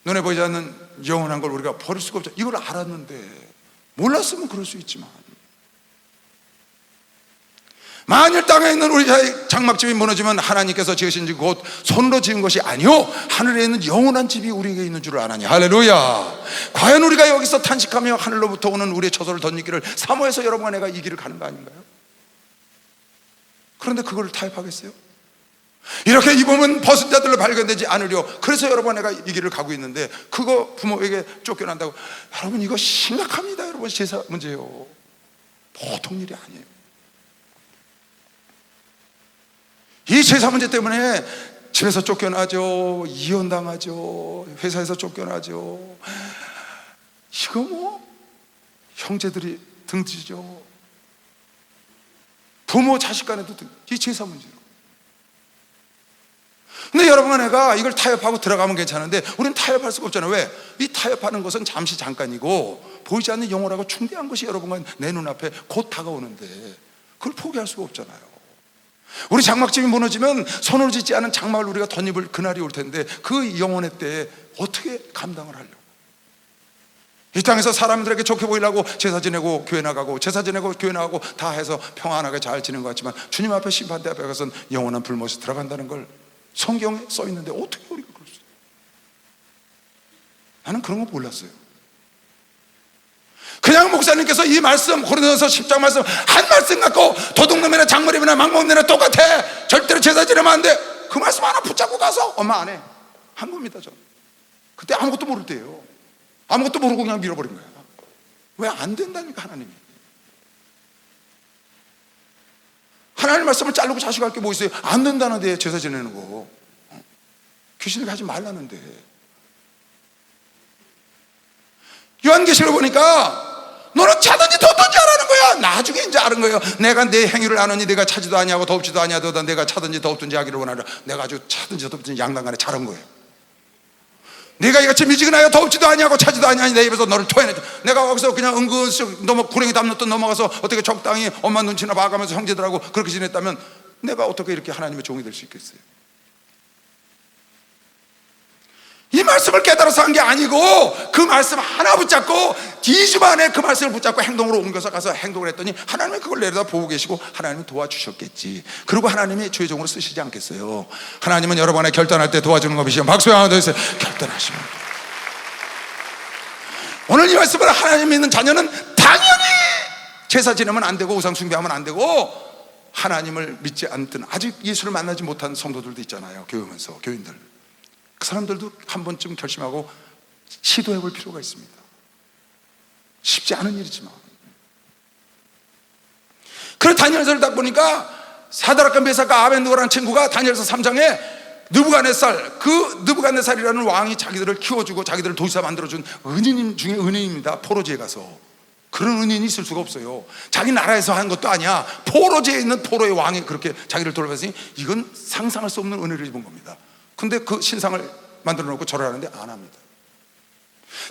눈에 보이지 않는 영원한 걸 우리가 버릴 수가 없죠. 이걸 알았는데 몰랐으면 그럴 수 있지만 만일 땅에 있는 우리 장막집이 무너지면 하나님께서 지으신 집 곧 손으로 지은 것이 아니요 하늘에 있는 영원한 집이 우리에게 있는 줄을 아나니. 할렐루야. 과연 우리가 여기서 탄식하며 하늘로부터 오는 우리의 처소를 덧입기를 사모해서 여러분과 내가 이 길을 가는 거 아닌가요? 그런데 그걸 타협하겠어요? 이렇게 입으면 벗은 자들로 발견되지 않으려 그래서 여러분 내가 이 길을 가고 있는데 그거 부모에게 쫓겨난다고. 여러분 이거 심각합니다. 여러분 제사 문제예요. 보통 일이 아니에요. 이 제사 문제 때문에 집에서 쫓겨나죠, 이혼당하죠, 회사에서 쫓겨나죠. 이거 뭐 형제들이 등지죠. 부모 자식 간에도 이 제사 문제로. 근데 여러분과 내가 이걸 타협하고 들어가면 괜찮은데 우리는 타협할 수가 없잖아요. 왜? 이 타협하는 것은 잠시 잠깐이고 보이지 않는 영혼하고 충대한 것이 여러분과 내 눈앞에 곧 다가오는데 그걸 포기할 수가 없잖아요. 우리 장막집이 무너지면 손으로 짓지 않은 장막을 우리가 덧입을 그날이 올 텐데 그 영혼의 때에 어떻게 감당을 하려고. 이 땅에서 사람들에게 좋게 보이려고 제사 지내고 교회 나가고 제사 지내고 교회 나가고 다 해서 평안하게 잘 지낸 것 같지만 주님 앞에 심판대 앞에 가서는 영원한 불못이 들어간다는 걸 성경에 써 있는데 어떻게 우리가 그럴 수 있어요? 나는 그런 거 몰랐어요. 그냥 목사님께서 이 말씀 고린도전서 10장 말씀 한 말씀 갖고 도둑놈이나 장머리나 망목놈이나 똑같아, 절대로 제사 지내면 안 돼, 그 말씀 하나 붙잡고 가서 엄마 안 해 한 겁니다. 저는 그때 아무것도 모를 때예요. 아무것도 모르고 그냥 밀어버린 거야. 왜 안 된다니까. 하나님 말씀을 자르고 자식할 게 뭐 있어요? 안 된다는데 제사 지내는 거. 귀신에게 하지 말라는데. 요한계시록 보니까 너는 차든지 뒀든지 하라는 거야. 나중에 이제 아는 거예요. 내가 내 행위를 아느니 내가 차지도 아니하고 덥지도 아니하도다 내가 차든지 덥든지 하기를 원하라. 내가 아주 차든지 덥든지 양당간에 잘한 거예요. 네가 이같이 미지근하여 덥지도 아니하고 차지도 아니하니 내 입에서 너를 토해내자. 내가 거기서 그냥 은근슬 구렁이 담놓던 넘어가서 어떻게 적당히 엄마 눈치나 봐가면서 형제들하고 그렇게 지냈다면 내가 어떻게 이렇게 하나님의 종이 될 수 있겠어요? 이 말씀을 깨달아서 한 게 아니고 그 말씀 하나 붙잡고 뒤집 안에 그 말씀을 붙잡고 행동으로 옮겨서 가서 행동을 했더니 하나님이 그걸 내려다 보고 계시고 하나님이 도와주셨겠지. 그리고 하나님이 주의 종으로 쓰시지 않겠어요? 하나님은 여러분의 결단할 때 도와주는 것이요. 박수 하나 더 해주세요. 결단하시면. 오늘 이 말씀을 하나님 믿는 자녀는 당연히 제사 지내면 안 되고 우상 숭배하면 안 되고 하나님을 믿지 않든 아직 예수를 만나지 못한 성도들도 있잖아요. 교회 오면서 교인들. 그 사람들도 한 번쯤 결심하고 시도해 볼 필요가 있습니다. 쉽지 않은 일이지만. 그래 다니엘서를 딱 보니까 사드락과 메삭과 아벤느고라는 친구가 다니엘서 3장에 느부갓네살이라는 왕이 자기들을 키워주고 자기들을 도시사 만들어준 은인 중에 은인입니다. 포로지에 가서. 그런 은인이 있을 수가 없어요. 자기 나라에서 한 것도 아니야. 포로지에 있는 포로의 왕이 그렇게 자기를 돌봐서니 이건 상상할 수 없는 은혜를 입은 겁니다. 근데 그 신상을 만들어 놓고 절을 하는데 안 합니다.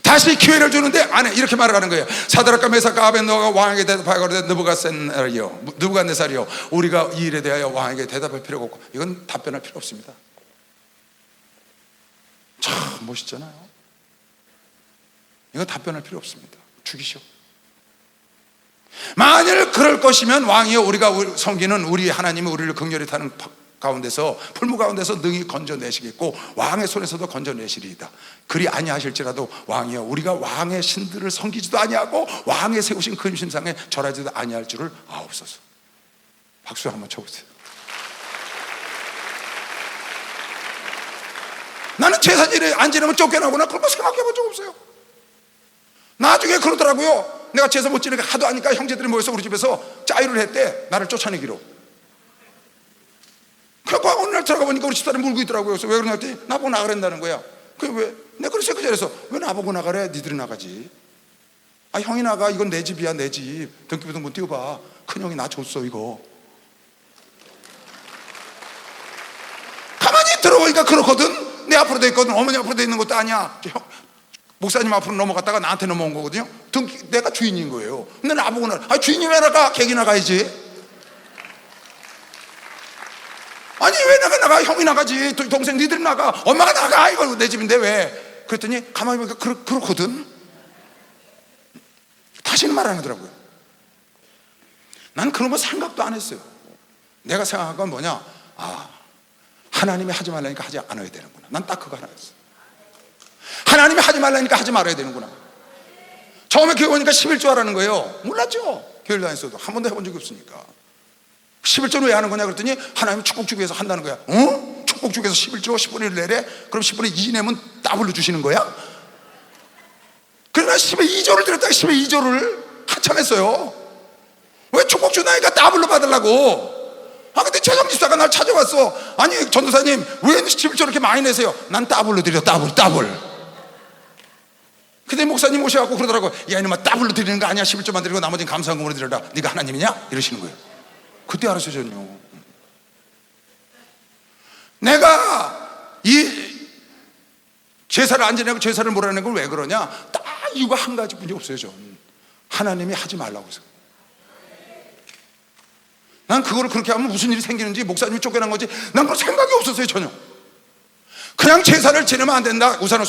다시 기회를 주는데 안 해. 이렇게 말을 하는 거예요. 사드락과 메삭과 아벤느고가 왕에게 대답하여 가로되 느부갓네살이여 우리가 이 일에 대하여 왕에게 대답할 필요가 없고. 이건 답변할 필요 없습니다. 참 멋있잖아요. 이건 답변할 필요 없습니다. 죽이시오. 만일 그럴 것이면 왕이여 우리가 섬기는 우리 하나님이 우리를 긍휼히 타는 가운데서 풀무 가운데서 능히 건져내시겠고 왕의 손에서도 건져내시리이다. 그리 아니하실지라도 왕이여 우리가 왕의 신들을 섬기지도 아니하고 왕의 세우신 큰 신상에 절하지도 아니할 줄을 아옵소서. 박수 한번 쳐보세요. 나는 제사지를 안 지내면 쫓겨나거나 그런 거 생각해 본 적 없어요. 나중에 그러더라고요. 내가 제사 못 지내니까 하도 하니까 형제들이 모여서 우리 집에서 짜유를 했대. 나를 쫓아내기로. 그래서 어느 날 들어가 보니까 우리 집사람이 물고 있더라고요. 그래서 왜 그러냐 했더니 나보고 나가란다는 거야. 그게 왜? 내가 그랬어요. 그 자리에서 왜 나보고 나가래? 니들이 나가지. 아 형이 나가. 이건 내 집이야 내 집. 등기부등 못 띄워봐. 큰형이 나 줬어 이거. 가만히 들어보니까 그렇거든. 내 앞으로 돼 있거든. 어머니 앞으로 돼 있는 것도 아니야. 목사님 앞으로 넘어갔다가 나한테 넘어온 거거든요. 내가 주인인 거예요. 근데 나보고 나가. 아 주인이 왜 나가? 객이 나가야지. 아니 왜 나가? 형이 나가지. 동생 니들 나가. 엄마가 나가. 이거 내 집인데 왜? 그랬더니 가만히 보니까 그렇거든. 다시는 말 안 하더라고요. 난 그런 거 생각도 안 했어요. 내가 생각한 건 뭐냐? 하나님이 하지 말라니까 하지 않아야 되는구나. 난 딱 그거 하나였어. 하나님이 하지 말라니까 하지 말아야 되는구나. 처음에 교회 오니까 11조 하라는 거예요. 몰랐죠. 교회 다녔어도 한 번도 해본 적이 없으니까. 11조는 왜 하는 거냐 그랬더니 하나님이 축복 주기 위해서 한다는 거야. 축복 주기 위해서 11조 10분의 1 내래? 그럼 10분의 2 내면 더블로 주시는 거야? 그러나 10의 2조를 드렸다가 10의 2조를 한참 했어요. 왜 축복 준다니까 더블로 받으려고. 근데 최성 집사가 날 찾아왔어. 아니 전도사님 왜 11조 이렇게 많이 내세요? 난 더블로 드려. 더블. 근데 목사님 오셔갖고 그러더라고. 야 이놈아 더블로 드리는 거 아니야. 11조만 드리고 나머지는 감사금으로 드려라. 네가 하나님이냐? 이러시는 거예요. 그때 알았어요 저는요. 내가 이 제사를 안 지내고 제사를 몰아내는 걸 왜 그러냐? 딱 이유가 한 가지뿐이 없어요. 저는 하나님이 하지 말라고 해서. 난 그거를 그렇게 하면 무슨 일이 생기는지, 목사님이 쫓겨난 건지 난 그럴 생각이 없었어요 전혀. 그냥 제사를 지내면 안 된다. 우선은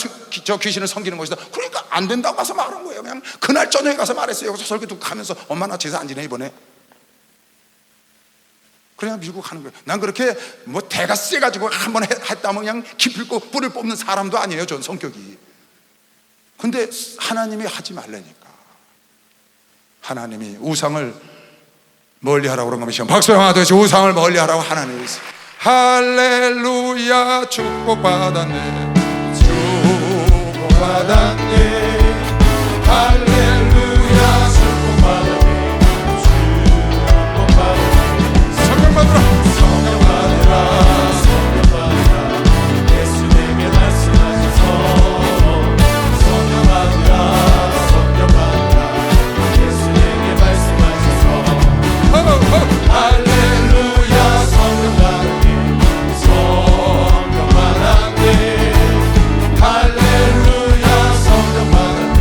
저 귀신을 섬기는 것이다. 그러니까 안 된다고 가서 말한 거예요. 그냥 그날 저녁에 가서 말했어요. 여기서 설교 듣고 가면서 엄마 나 제사 안 지내 이번에. 그냥 밀고 가는 거예요. 난 그렇게 뭐 대가 세가지고 한번 했다면 그냥 기필고 뿔을 뽑는 사람도 아니에요. 전 성격이. 근데 하나님이 하지 말라니까. 하나님이 우상을 멀리 하라고 그런 것이죠. 박수 하나 더 해서 우상을 멀리 하라고 하나님이 있어요. 할렐루야 축복받았네. 축복받았네. 할렐루야 축복받았네. 축복받았네. 성령 받으라. 성령 받으라. 성령 받으라. 예수님의 말씀하셔서 성령 받으라. 성령 받으라. 예수님의 말씀하셔서 할렐루야 성령 받았네. 성령 받았네. 할렐루야 성령 받았네.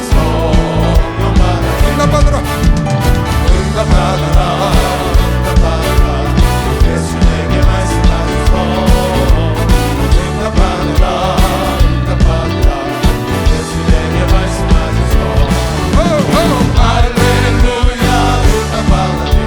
성령 받았네. 응답 받으라. 응답 받으라. 응답 받으라. 예수님의 말씀하셔서 응답 받으라. 응답 받으라. 예수님의 말씀하셔서 할렐루야 응답 받았네.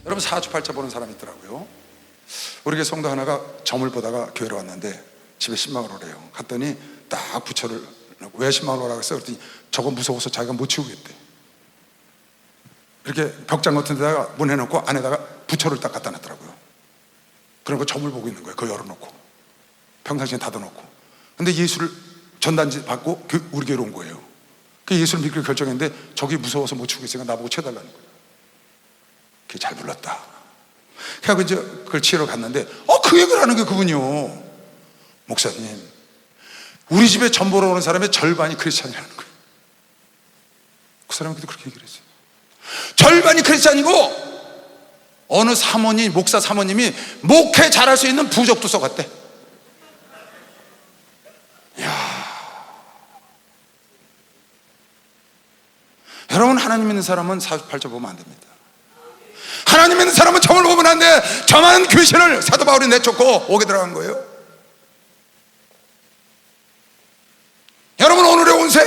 여러분 사주팔자 보는 사람이 있더라고요. 우리 교회 성도 하나가 점을 보다가 교회로 왔는데 집에 신방을 오래요. 갔더니 딱 부처를 왜 신방을 오라고 했어? 그랬더니 저거 무서워서 자기가 못 치우겠대. 이렇게 벽장 같은 데다가 문 해놓고 안에다가 부처를 딱 갖다 놨더라고요. 그리고 점을 보고 있는 거예요. 그거 열어놓고 평상시에 닫아놓고. 근데 예수를 전단지 받고 우리 교회로 온 거예요. 그 예수를 믿기로 결정했는데 저기 무서워서 못 치우겠으니까 나보고 쳐달라는 거예요. 그게 잘 불렀다. 그래서 이제 그걸 치러 갔는데 그 얘기를 하는 게 그분이요. 목사님 우리 집에 점 보러 오는 사람의 절반이 크리스찬이라는 거예요. 그 사람은 그렇게 얘기를 했어요. 절반이 크리스찬이고 어느 사모님, 목사 사모님이 목회 잘할 수 있는 부적도 써갔대. 이야. 여러분 하나님 믿는 사람은 사주팔자 보면 안 됩니다. 하나님 믿는 사람은 점을 보면 안 돼. 점하는 귀신을 사도 바울이 내쫓고 옥에 들어간 거예요. 여러분 오늘의 운세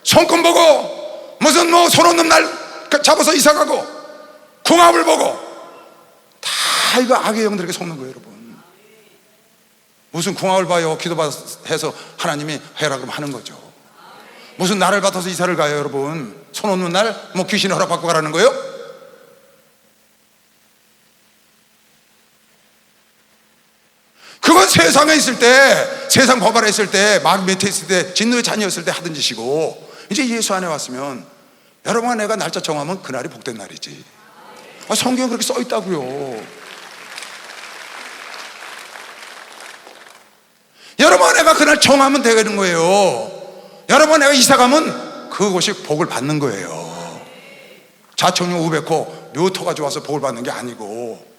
손금 보고 무슨 손 없는 날 잡아서 이사 가고 궁합을 보고 다 이거 악의 영들에게 속는 거예요. 여러분 무슨 궁합을 봐요. 기도해서 하나님이 해라 그러면 하는 거죠. 무슨 날을 받아서 이사를 가요. 여러분 손 없는 날 뭐 귀신이 허락받고 가라는 거예요? 그건 세상에 있을 때, 세상 법안에 있을 때, 마귀 밑에 있을 때, 진노의 자녀였을 때 하던 짓이고, 이제 예수 안에 왔으면 여러분과 내가 날짜 정하면 그날이 복된 날이지. 성경에 그렇게 써 있다고요. 여러분과 내가 그날 정하면 되는 거예요. 여러분과 내가 이사 가면 그곳이 복을 받는 거예요. 자청용 우백호 묘토가 좋아서 복을 받는 게 아니고,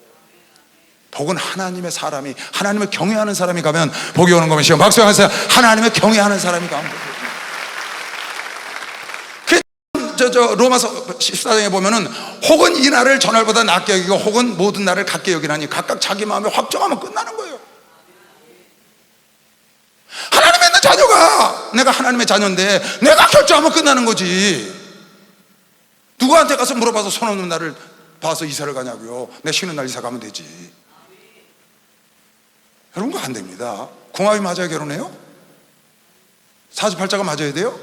복은 하나님의 사람이, 하나님을 경외하는 사람이 가면 복이 오는 것이요. 박수 하세요. 하나님을 경외하는 사람이 가면 복이 오는 거예요. 로마서 14장에 보면은 혹은 이 날을 전날보다 낮게 여기고 혹은 모든 날을 같게 여기나니 각각 자기 마음에 확정하면 끝나는 거예요. 하나님의 내 자녀가, 내가 하나님의 자녀인데 내가 결정하면 끝나는 거지. 누구한테 가서 물어봐서 손 없는 날을 봐서 이사를 가냐고요. 내 쉬는 날 이사 가면 되지. 여러분, 그거 안 됩니다. 궁합이 맞아야 결혼해요? 사주팔자가 맞아야 돼요?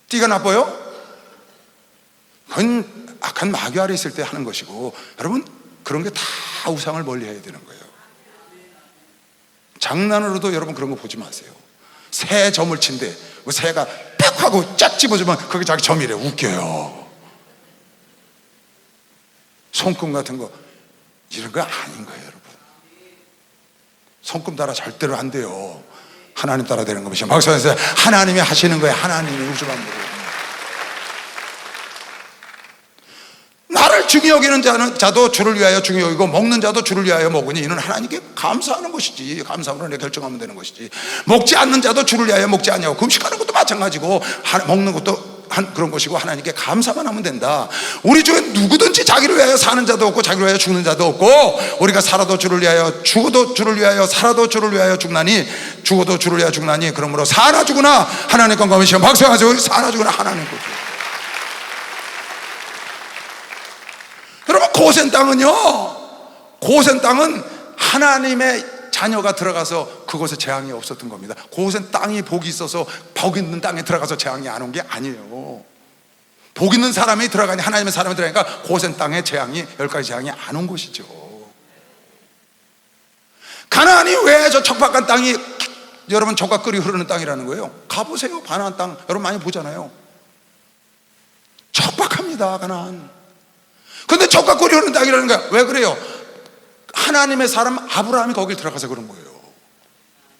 띠가 나빠요? 그건 악한 마귀 아래 있을 때 하는 것이고, 여러분, 그런 게 다 우상을 멀리 해야 되는 거예요. 장난으로도 여러분 그런 거 보지 마세요. 새 점을 친데 그 새가 팍 하고 쫙 집어주면 그게 자기 점이래. 웃겨요. 손금 같은 거 이런 거 아닌 거예요, 여러분. 손금 따라 절대로 안 돼요. 하나님 따라 되는 것이죠. 박사님, 하나님이 하시는 거예요. 하나님이 우주 만물을. 나를 중히 여기는 자도 주를 위하여 중히 여기고 먹는 자도 주를 위하여 먹으니 이는 하나님께 감사하는 것이지. 감사함으로 내 결정하면 되는 것이지. 먹지 않는 자도 주를 위하여 먹지 않냐고. 금식하는 것도 마찬가지고 먹는 것도 그런 것이고 하나님께 감사만 하면 된다. 우리 중에 누구든지 자기를 위하여 사는 자도 없고 자기를 위하여 죽는 자도 없고, 우리가 살아도 주를 위하여 죽어도 주를 위하여 살아도 주를 위하여 죽나니 죽어도 주를 위하여 죽나니 그러므로 사나 죽으나 하나님 건강하시오. 박수하세요. 사나 죽으나 하나님 거죠. 여러분, 고센 땅은 하나님의 자녀가 들어가서 그곳에 재앙이 없었던 겁니다. 고센 땅이 복이 있어서 복 있는 땅에 들어가서 재앙이 안 온 게 아니에요. 복 있는 사람이 들어가니, 하나님의 사람이 들어가니까 고센 땅에 재앙이, 10가지 재앙이 안 온 것이죠. 가나안이 왜 저 척박한 땅이 여러분 젖과 꿀이 흐르는 땅이라는 거예요? 가보세요. 가나안 땅 여러분 많이 보잖아요. 척박합니다, 가나안. 근데 젖과 꿀이 흐르는 땅이라는 거야. 왜 그래요? 하나님의 사람 아브라함이 거길 들어가서 그런 거예요.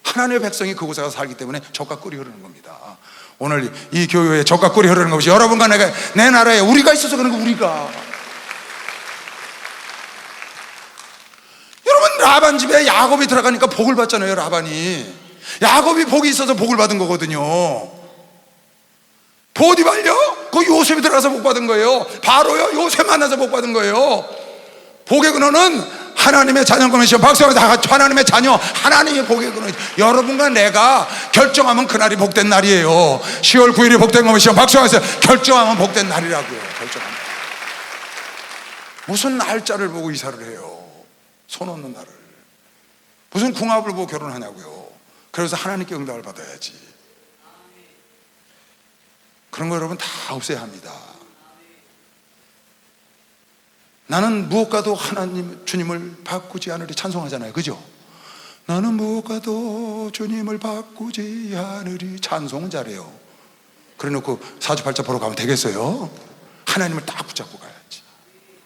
하나님의 백성이 그곳에 가서 살기 때문에 젖과 꿀이 흐르는 겁니다. 오늘 이 교회에 젖과 꿀이 흐르는 것이 여러분과 내가, 내 나라에 우리가 있어서 그런 거. 우리가, 여러분, 라반 집에 야곱이 들어가니까 복을 받잖아요. 라반이, 야곱이 복이 있어서 복을 받은 거거든요. 보디발요? 그 요셉이 들어가서 복 받은 거예요. 바로요? 요셉 만나서 복 받은 거예요. 복의 근원은 하나님의 자녀금이시오. 박수하면서 하나님의 자녀, 하나님의 복의 근원. 여러분과 내가 결정하면 그날이 복된 날이에요. 10월 9일이 복된 것이시오. 박수하면서 결정하면 복된 날이라고요. 결정하면. 무슨 날짜를 보고 이사를 해요? 손 없는 날을. 무슨 궁합을 보고 결혼하냐고요. 그래서 하나님께 응답을 받아야지. 그런 거 여러분 다 없애야 합니다. 나는 무엇과도 하나님, 주님을 바꾸지 않으리 찬송하잖아요. 그죠? 나는 무엇과도 주님을 바꾸지 않으리. 찬송은 잘해요. 그래 놓고 사주팔자 보러 가면 되겠어요? 하나님을 딱 붙잡고 가야지.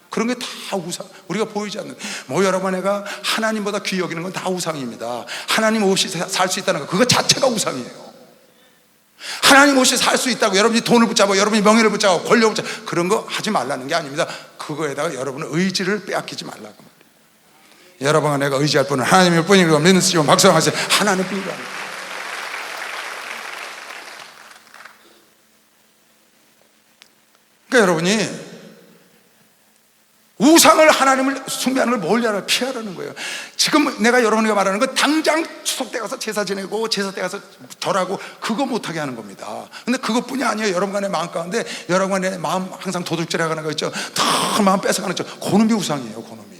그런 게 다 우상, 우리가 보이지 않는, 여러분, 내가 하나님보다 귀히 여기는 건 다 우상입니다. 하나님 없이 살 수 있다는 거, 그거 자체가 우상이에요. 하나님 없이 살 수 있다고 여러분이 돈을 붙잡고 여러분이 명예를 붙잡고 권력을 붙잡고 그런 거 하지 말라는 게 아닙니다. 그거에다가 여러분의 의지를 빼앗기지 말라고 말이에요. 여러분과 내가 의지할 분은 하나님일 뿐이고 믿는 쓰시면 박수하세요. 하나님 뿐이라. 그러니까 여러분이 우상을, 하나님을 숭배하는 걸 멀리하라, 피하라는 거예요. 지금 내가 여러분에게 말하는 건 당장 추석 때 가서 제사 지내고 제사 때 가서 절하고 그거 못하게 하는 겁니다. 근데 그것뿐이 아니에요. 여러분과 내 마음 가운데, 여러분과 내 마음 항상 도둑질해가는 거 있죠. 다 마음 뺏어가는 거 있죠. 그놈이 우상이에요. 그놈이.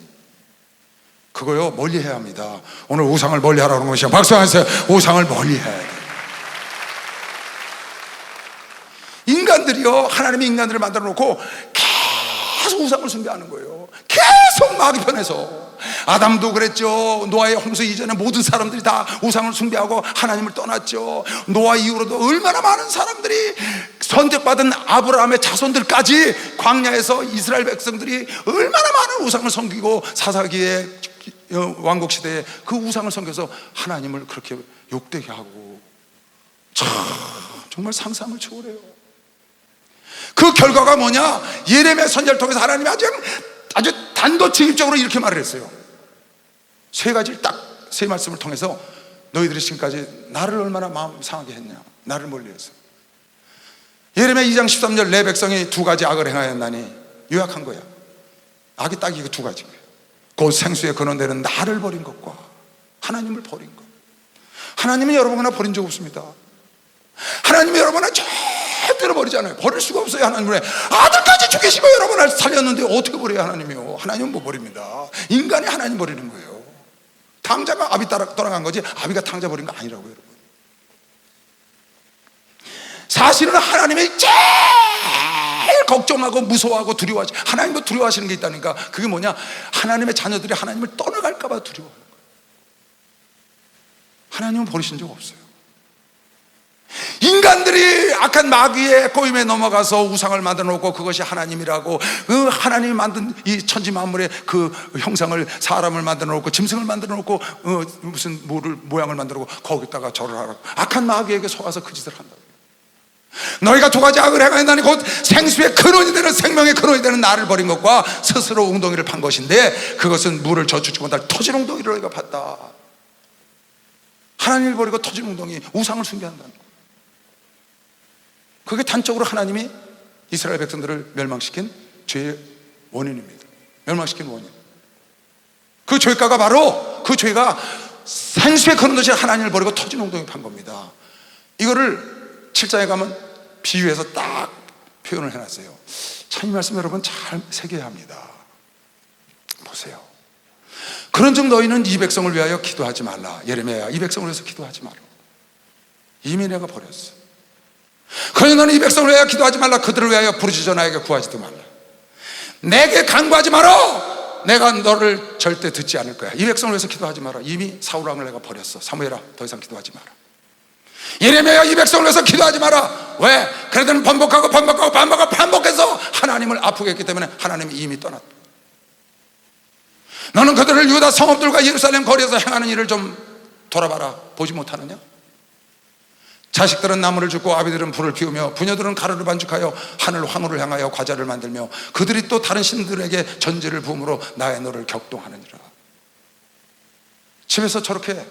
그거요 멀리해야 합니다. 오늘 우상을 멀리하라는 것이요. 박수하세요. 우상을 멀리해야 돼요. 인간들이요, 하나님이 인간들을 만들어 놓고 계속 우상을 숭배하는 거예요. 계속 마귀 편에서. 아담도 그랬죠. 노아의 홍수 이전에 모든 사람들이 다 우상을 숭배하고 하나님을 떠났죠. 노아 이후로도 얼마나 많은 사람들이, 선택받은 아브라함의 자손들까지 광야에서 이스라엘 백성들이 얼마나 많은 우상을 섬기고, 사사기의 왕국 시대에 그 우상을 섬겨서 하나님을 그렇게 욕되게 하고, 정말 상상을 초월해요. 그 결과가 뭐냐? 예레미야 선지자를 통해서 하나님이 아주 단도직입적으로 이렇게 말을 했어요. 세 가지를 딱, 세 말씀을 통해서 너희들이 지금까지 나를 얼마나 마음 상하게 했냐, 나를 멀리해서. 예레미야 2장 13절 내 백성이 두 가지 악을 행하였나니 요약한 거야. 악이 딱 이거 두 가지인 거야. 곧 생수의 근원되는 나를 버린 것과 하나님을 버린 것. 하나님은 여러분이나 버린 적 없습니다. 하나님이 여러분을 절대로 버리잖아요. 버릴 수가 없어요. 하나님은 아들까지 죽이시고 여러분을 살렸는데 어떻게 버려요? 하나님이요. 하나님은 못 버립니다. 인간이 하나님 버리는 거예요. 탕자가 아비 떠나간 거지 아비가 탕자 버린 거 아니라고요, 여러분. 사실은 하나님이 제일 걱정하고 무서워하고 두려워하시, 하나님을 두려워하시는 게 있다니까. 그게 뭐냐? 하나님의 자녀들이 하나님을 떠나갈까 봐 두려워하는 거예요. 하나님은 버리신 적 없어요. 인간들이 악한 마귀의 꼬임에 넘어가서 우상을 만들어 놓고 그것이 하나님이라고, 그 하나님이 만든 이 천지 만물의 그 형상을, 사람을 만들어 놓고 짐승을 만들어 놓고 무슨 모양을 만들어 놓고 거기다가 절을 하라고 악한 마귀에게 속아서 그 짓을 한다고. 너희가 두 가지 악을 행하였나니 곧 생수의 근원이 되는, 생명의 근원이 되는 나를 버린 것과 스스로 웅덩이를 판 것인데 그것은 물을 저주지 못할 터진 웅덩이를 너희가 봤다. 하나님을 버리고 터진 웅덩이, 우상을 숭배한다는 거예요. 그게 단적으로 하나님이 이스라엘 백성들을 멸망시킨 죄의 원인입니다. 멸망시킨 원인. 그 죄가가 바로, 그 죄가 생수의 근원 되신 하나님을 버리고 터진 웅덩이 판 겁니다. 이거를 7장에 가면 비유해서 딱 표현을 해놨어요. 참 이 말씀 여러분 잘 새겨야 합니다. 보세요. 그런즉 너희는 이 백성을 위하여 기도하지 말라. 예레미야야, 이 백성을 위해서 기도하지 마라. 이미 내가 버렸어. 그러니 너는 이 백성을 위하여 기도하지 말라. 그들을 위하여 부르짖어 나에게 구하지도 말라. 내게 간구하지 마라. 내가 너를 절대 듣지 않을 거야. 이 백성을 위해서 기도하지 마라. 이미 사울 왕을 내가 버렸어. 사무엘아, 더 이상 기도하지 마라. 예레미야, 이 백성을 위해서 기도하지 마라. 왜? 그래도 반복해서 하나님을 아프게 했기 때문에 하나님이 이미 떠났다. 너는 그들을 유다 성읍들과 예루살렘 거리에서 행하는 일을 좀 돌아봐라. 보지 못하느냐? 자식들은 나무를 줍고 아비들은 불을 피우며 부녀들은 가루를 반죽하여 하늘 황후를 향하여 과자를 만들며 그들이 또 다른 신들에게 전제를 부음으로 나의 너를 격동하느니라. 집에서 저렇게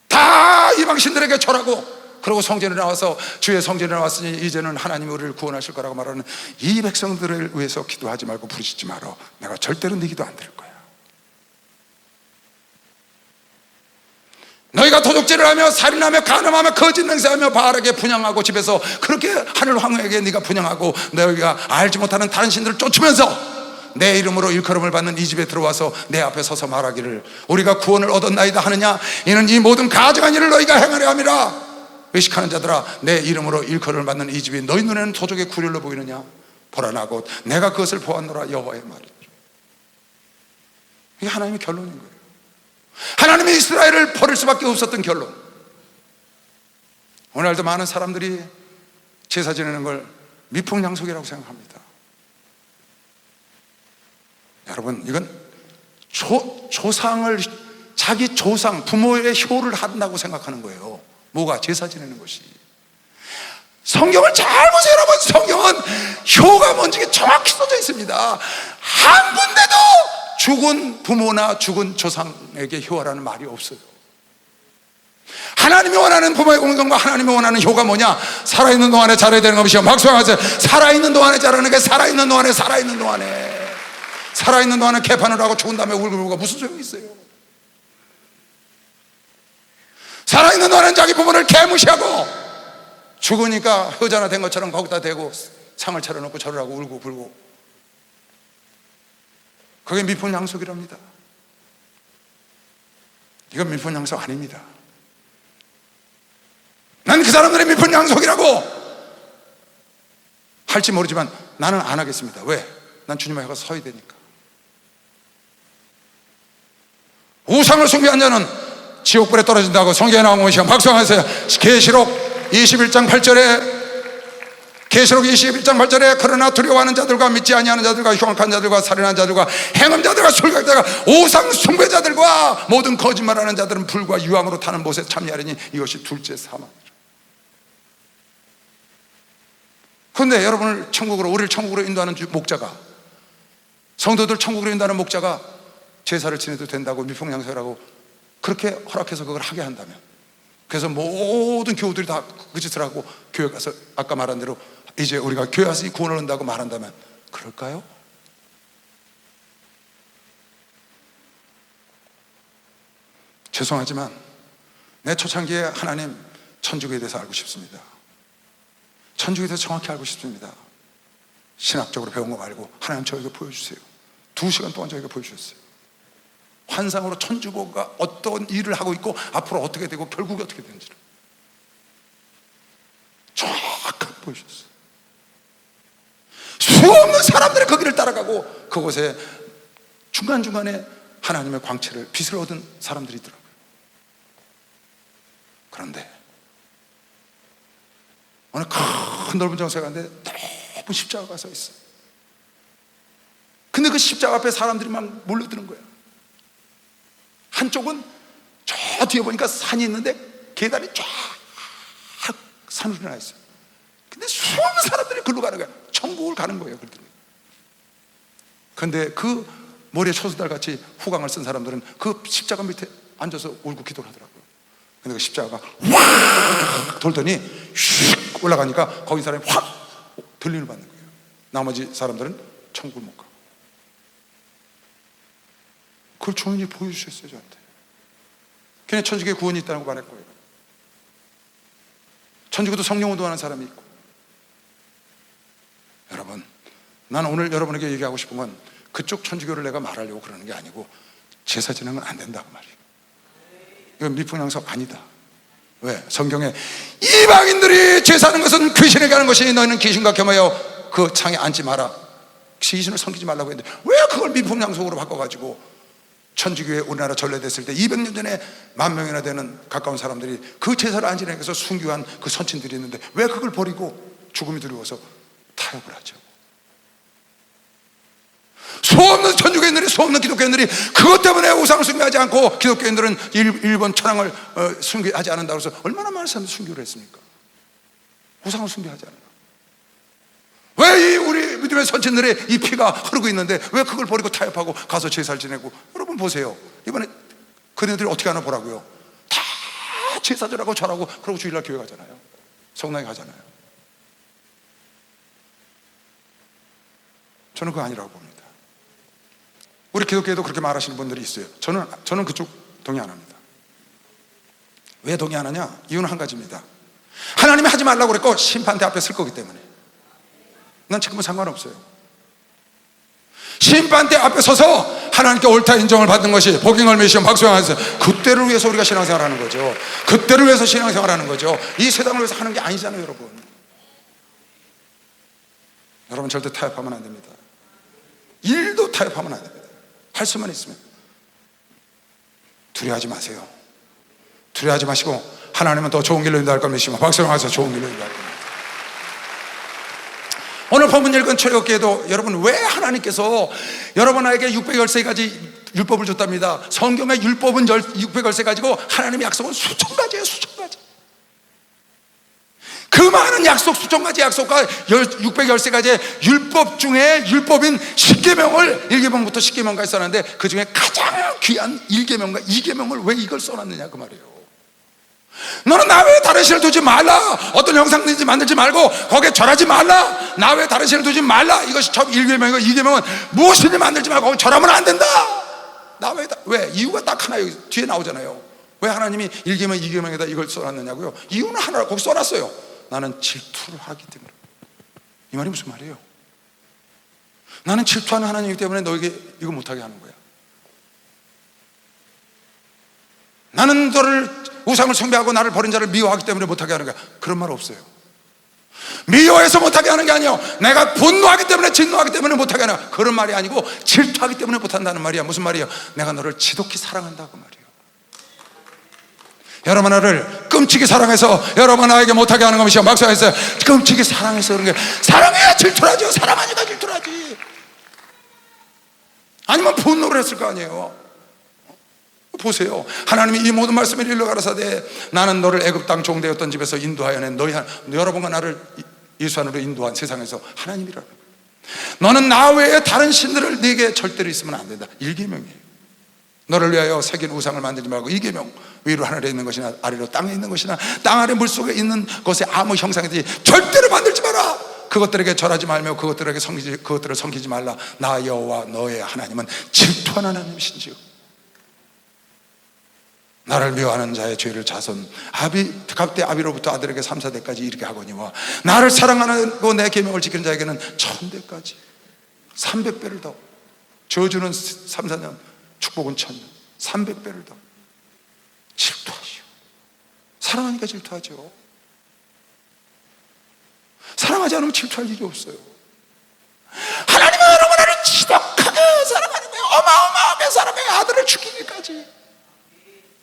다 이방 신들에게 절하고, 그리고 성전에 나와서 주의 성전에 나왔으니 이제는 하나님이 우리를 구원하실 거라고 말하는 이 백성들을 위해서 기도하지 말고 부르짖지 마라. 내가 절대로 네 기도 안 들을 거야. 너희가 도둑질을 하며 살인하며 간음하며 거짓 맹세하며 바알에게 분향하고 집에서 그렇게 하늘 황후에게 네가 분향하고 너희가 알지 못하는 다른 신들을 쫓으면서 내 이름으로 일컬음을 받는 이 집에 들어와서 내 앞에 서서 말하기를 우리가 구원을 얻었나이다 하느냐? 이는 이 모든 가증한 일을 너희가 행하려 함이라. 의식하는 자들아, 내 이름으로 일컬음을 받는 이 집이 너희 눈에는 도적의 구렬로 보이느냐? 보라, 나 곧 내가 그것을 보았노라. 여호와의 말이라. 이게 하나님의 결론인 거예요. 하나님이 이스라엘을 버릴 수밖에 없었던 결론. 오늘날도 많은 사람들이 제사 지내는 걸 미풍양속이라고 생각합니다. 여러분, 이건 조상을, 자기 조상, 부모의 효를 한다고 생각하는 거예요. 뭐가? 제사 지내는 것이. 성경을 잘 보세요, 여러분. 성경은 효가 뭔지 정확히 써져 있습니다. 한 군데도 죽은 부모나 죽은 조상에게 효하라는 말이 없어요. 하나님이 원하는 부모의 공경과 하나님이 원하는 효가 뭐냐? 살아있는 동안에 자라야 되는 것이요. 박수하세요. 살아있는 동안에 자라는 게, 살아있는 동안에, 살아있는 동안에 개판을 하고 죽은 다음에 울고불고 무슨 소용이 있어요? 살아있는 동안은 자기 부모를 개무시하고 죽으니까 효자나 된 것처럼 거기다 대고 상을 차려놓고 절을 하고 울고 불고, 그게 미풍양속이랍니다. 이건 미풍양속 아닙니다. 난 그 사람들의 미풍양속이라고 할지 모르지만 나는 안 하겠습니다. 왜? 난 주님 앞에 가서 서야 되니까. 우상을 숭배한 자는 지옥불에 떨어진다고 성경에 나온 것이요. 박수하세요. 계시록 21장 8절에 그러나 두려워하는 자들과 믿지 아니하는 자들과 흉악한 자들과 살인하는 자들과 행음자들과 술객자들과 우상 숭배자들과 모든 거짓말하는 자들은 불과 유황으로 타는 못에 참여하리니 이것이 둘째 사망이라. 그런데 여러분을 천국으로, 우리를 천국으로 인도하는 목자가, 성도들 천국으로 인도하는 목자가 제사를 지내도 된다고, 미풍양속이라고 그렇게 허락해서 그걸 하게 한다면 그래서 모든 교우들이 다 그 짓을 하고 교회 가서 아까 말한 대로 이제 우리가 교회 가서 이 구원을 얻는다고 말한다면 그럴까요? 죄송하지만 내 초창기에 하나님 천주교에 대해서 알고 싶습니다. 천주교에 대해서 정확히 알고 싶습니다. 신학적으로 배운 거 말고 하나님 저에게 보여주세요. 2시간 동안 저에게 보여주셨어요. 환상으로 천주교가 어떤 일을 하고 있고 앞으로 어떻게 되고 결국에 어떻게 되는지를 정확하게 보여주셨어요. 수없는 사람들이 그 길을 따라가고 그곳에 중간중간에 하나님의 광채를 빛을 얻은 사람들이 있더라고요. 그런데 어느 큰 넓은 정사 가운데 넓은 십자가가 서 있어요. 근데 그 십자가 앞에 사람들이 막 몰려드는 거예요. 한쪽은 저 뒤에 보니까 산이 있는데 계단이 쫙 산으로 나 있어요. 근데 수많은 사람들이 글로 가는 거예요. 천국을 가는 거예요. 그런데 그 머리에 초승달 같이 후광을 쓴 사람들은 그 십자가 밑에 앉아서 울고 기도를 하더라고요. 근데 그 십자가가 확 돌더니 휙 올라가니까 거기 사람이 확 들림을 받는 거예요. 나머지 사람들은 천국을 못 가고. 그걸 주님이 보여주셨어요, 저한테. 걔네 천주교에 구원이 있다는 거 말할 거예요. 천주교도 성령 운동하는 사람이 있고. 여러분, 난 오늘 여러분에게 얘기하고 싶은 건 그쪽 천주교를 내가 말하려고 그러는 게 아니고 제사 지내면 안 된다고 말이에요. 이건 미풍양석 아니다. 왜? 성경에 이방인들이 제사하는 것은 귀신에게 하는 것이니 너희는 귀신과 겸하여 그 창에 앉지 마라. 귀신을 섬기지 말라고 했는데 왜 그걸 미풍양속으로 바꿔가지고 천주교에 우리나라 전래됐을 때 200년 전에 10,000명이나 되는 가까운 사람들이 그 제사를 안 지내기 위해서 순교한 그 선친들이 있는데 왜 그걸 버리고 죽음이 두려워서 타협을 하죠? 수없는 천주교인들이 수없는 기독교인들이 그것 때문에 우상을 숭배하지 않고 기독교인들은 일본 천황을 숭배하지 않는다고 해서 얼마나 많은 사람들이 순교를 했습니까? 우상을 숭배하지 않는다. 왜 이 우리 믿음의 선친들의 이 피가 흐르고 있는데 왜 그걸 버리고 타협하고 가서 제사를 지내고. 여러분 보세요. 이번에 그네들이 어떻게 하나 보라고요. 다 제사절하고 절하고 그러고 주일날 교회 가잖아요. 성당에 가잖아요. 저는 그거 아니라고 봅니다. 우리 기독교에도 그렇게 말하시는 분들이 있어요. 저는 그쪽 동의 안 합니다. 왜 동의 안 하냐? 이유는 한 가지입니다. 하나님이 하지 말라고 그랬고 심판대 앞에 설 거기 때문에. 난 지금은 상관없어요. 심판대 앞에 서서 하나님께 옳다 인정을 받는 것이 복잉얼매시험 박수양하세요. 그때를 위해서 우리가 신앙생활하는 거죠. 그때를 위해서 신앙생활하는 거죠. 이 세상을 위해서 하는 게 아니잖아요, 여러분. 여러분 절대 타협하면 안 됩니다. 일도 타협하면 안 됩니다. 할 수만 있으면 두려워하지 마세요. 두려워하지 마시고 하나님은 더 좋은 길로 인도할 걸 믿으시고 박수양하세요. 좋은 길로 인도할 겁니다. 오늘 본문 읽은 출애굽기에도 여러분 왜 하나님께서 여러분에게 613가지 율법을 줬답니다. 성경의 율법은 613 가지고 하나님의 약속은 수천 가지예요. 수천 가지. 그 많은 약속, 수천 가지 약속과 613가지의 율법 중에 율법인 10계명을 1계명부터 10계명까지 써놨는데 그 중에 가장 귀한 1계명과 2계명을 왜 이걸 써놨느냐 그 말이에요. 너는 나 외에 다른 신을 두지 말라. 어떤 형상든지 만들지 말고 거기에 절하지 말라. 나 외에 다른 신을 두지 말라. 이것이 첫 1계명이고 2계명은 무엇이든지 만들지 말고 거기 절하면 안 된다. 나 외에 왜? 이유가 딱 하나 여기 뒤에 나오잖아요. 왜 하나님이 1계명 2계명에다 이걸 써놨느냐고요? 이유는 하나로 거기 써놨어요. 나는 질투를 하기 때문에. 이 말이 무슨 말이에요? 나는 질투하는 하나님이기 때문에 너에게 이거 못하게 하는 거야. 나는 너를 우상을 숭배하고 나를 버린 자를 미워하기 때문에 못하게 하는 거야. 그런 말 없어요. 미워해서 못하게 하는 게 아니에요. 내가 분노하기 때문에 진노하기 때문에 못하게 하는 거야. 그런 말이 아니고 질투하기 때문에 못한다는 말이야. 무슨 말이에요? 내가 너를 지독히 사랑한다고 말이에요. 여러분 나를 끔찍이 사랑해서 여러분 나에게 못하게 하는 것이요. 막상했어요. 끔찍이 사랑해서 그런 게 사랑해야 질투하죠. 사랑하니까 질투하지. 아니면 분노를 했을 거 아니에요. 보세요. 하나님이 이 모든 말씀을 일러 가라사대 나는 너를 애굽 땅 종되었던 집에서 인도하여 낸 너희 여러분과 나를 예수 안으로 인도한 세상에서 하나님이라. 너는 나 외에 다른 신들을 네게 절대로 있으면 안 된다. 1계명이에요. 너를 위하여 새긴 우상을 만들지 말고 2계명 위로 하늘에 있는 것이나 아래로 땅에 있는 것이나 땅 아래 물속에 있는 것에 아무 형상이든지 절대로 만들지 마라. 그것들에게 절하지 말며 그것들을 섬기지 말라. 나 여호와 너의 하나님은 질투하는 하나님이신지요. 나를 미워하는 자의 죄를 자손 갑대 아비로부터 아들에게 3,4대까지 이르게 하거니와 나를 사랑하고 내 계명을 지키는 자에게는 1,000대까지 300배를 더. 저주는 3, 4년, 축복은 1,000년. 300배를 더. 질투하시오. 사랑하니까 질투하죠. 사랑하지 않으면 질투할 일이 없어요. 하나님은 여러분 나를 지독하게 사랑하는 거예요. 어마어마하게 사랑해요. 아들을 죽이기까지.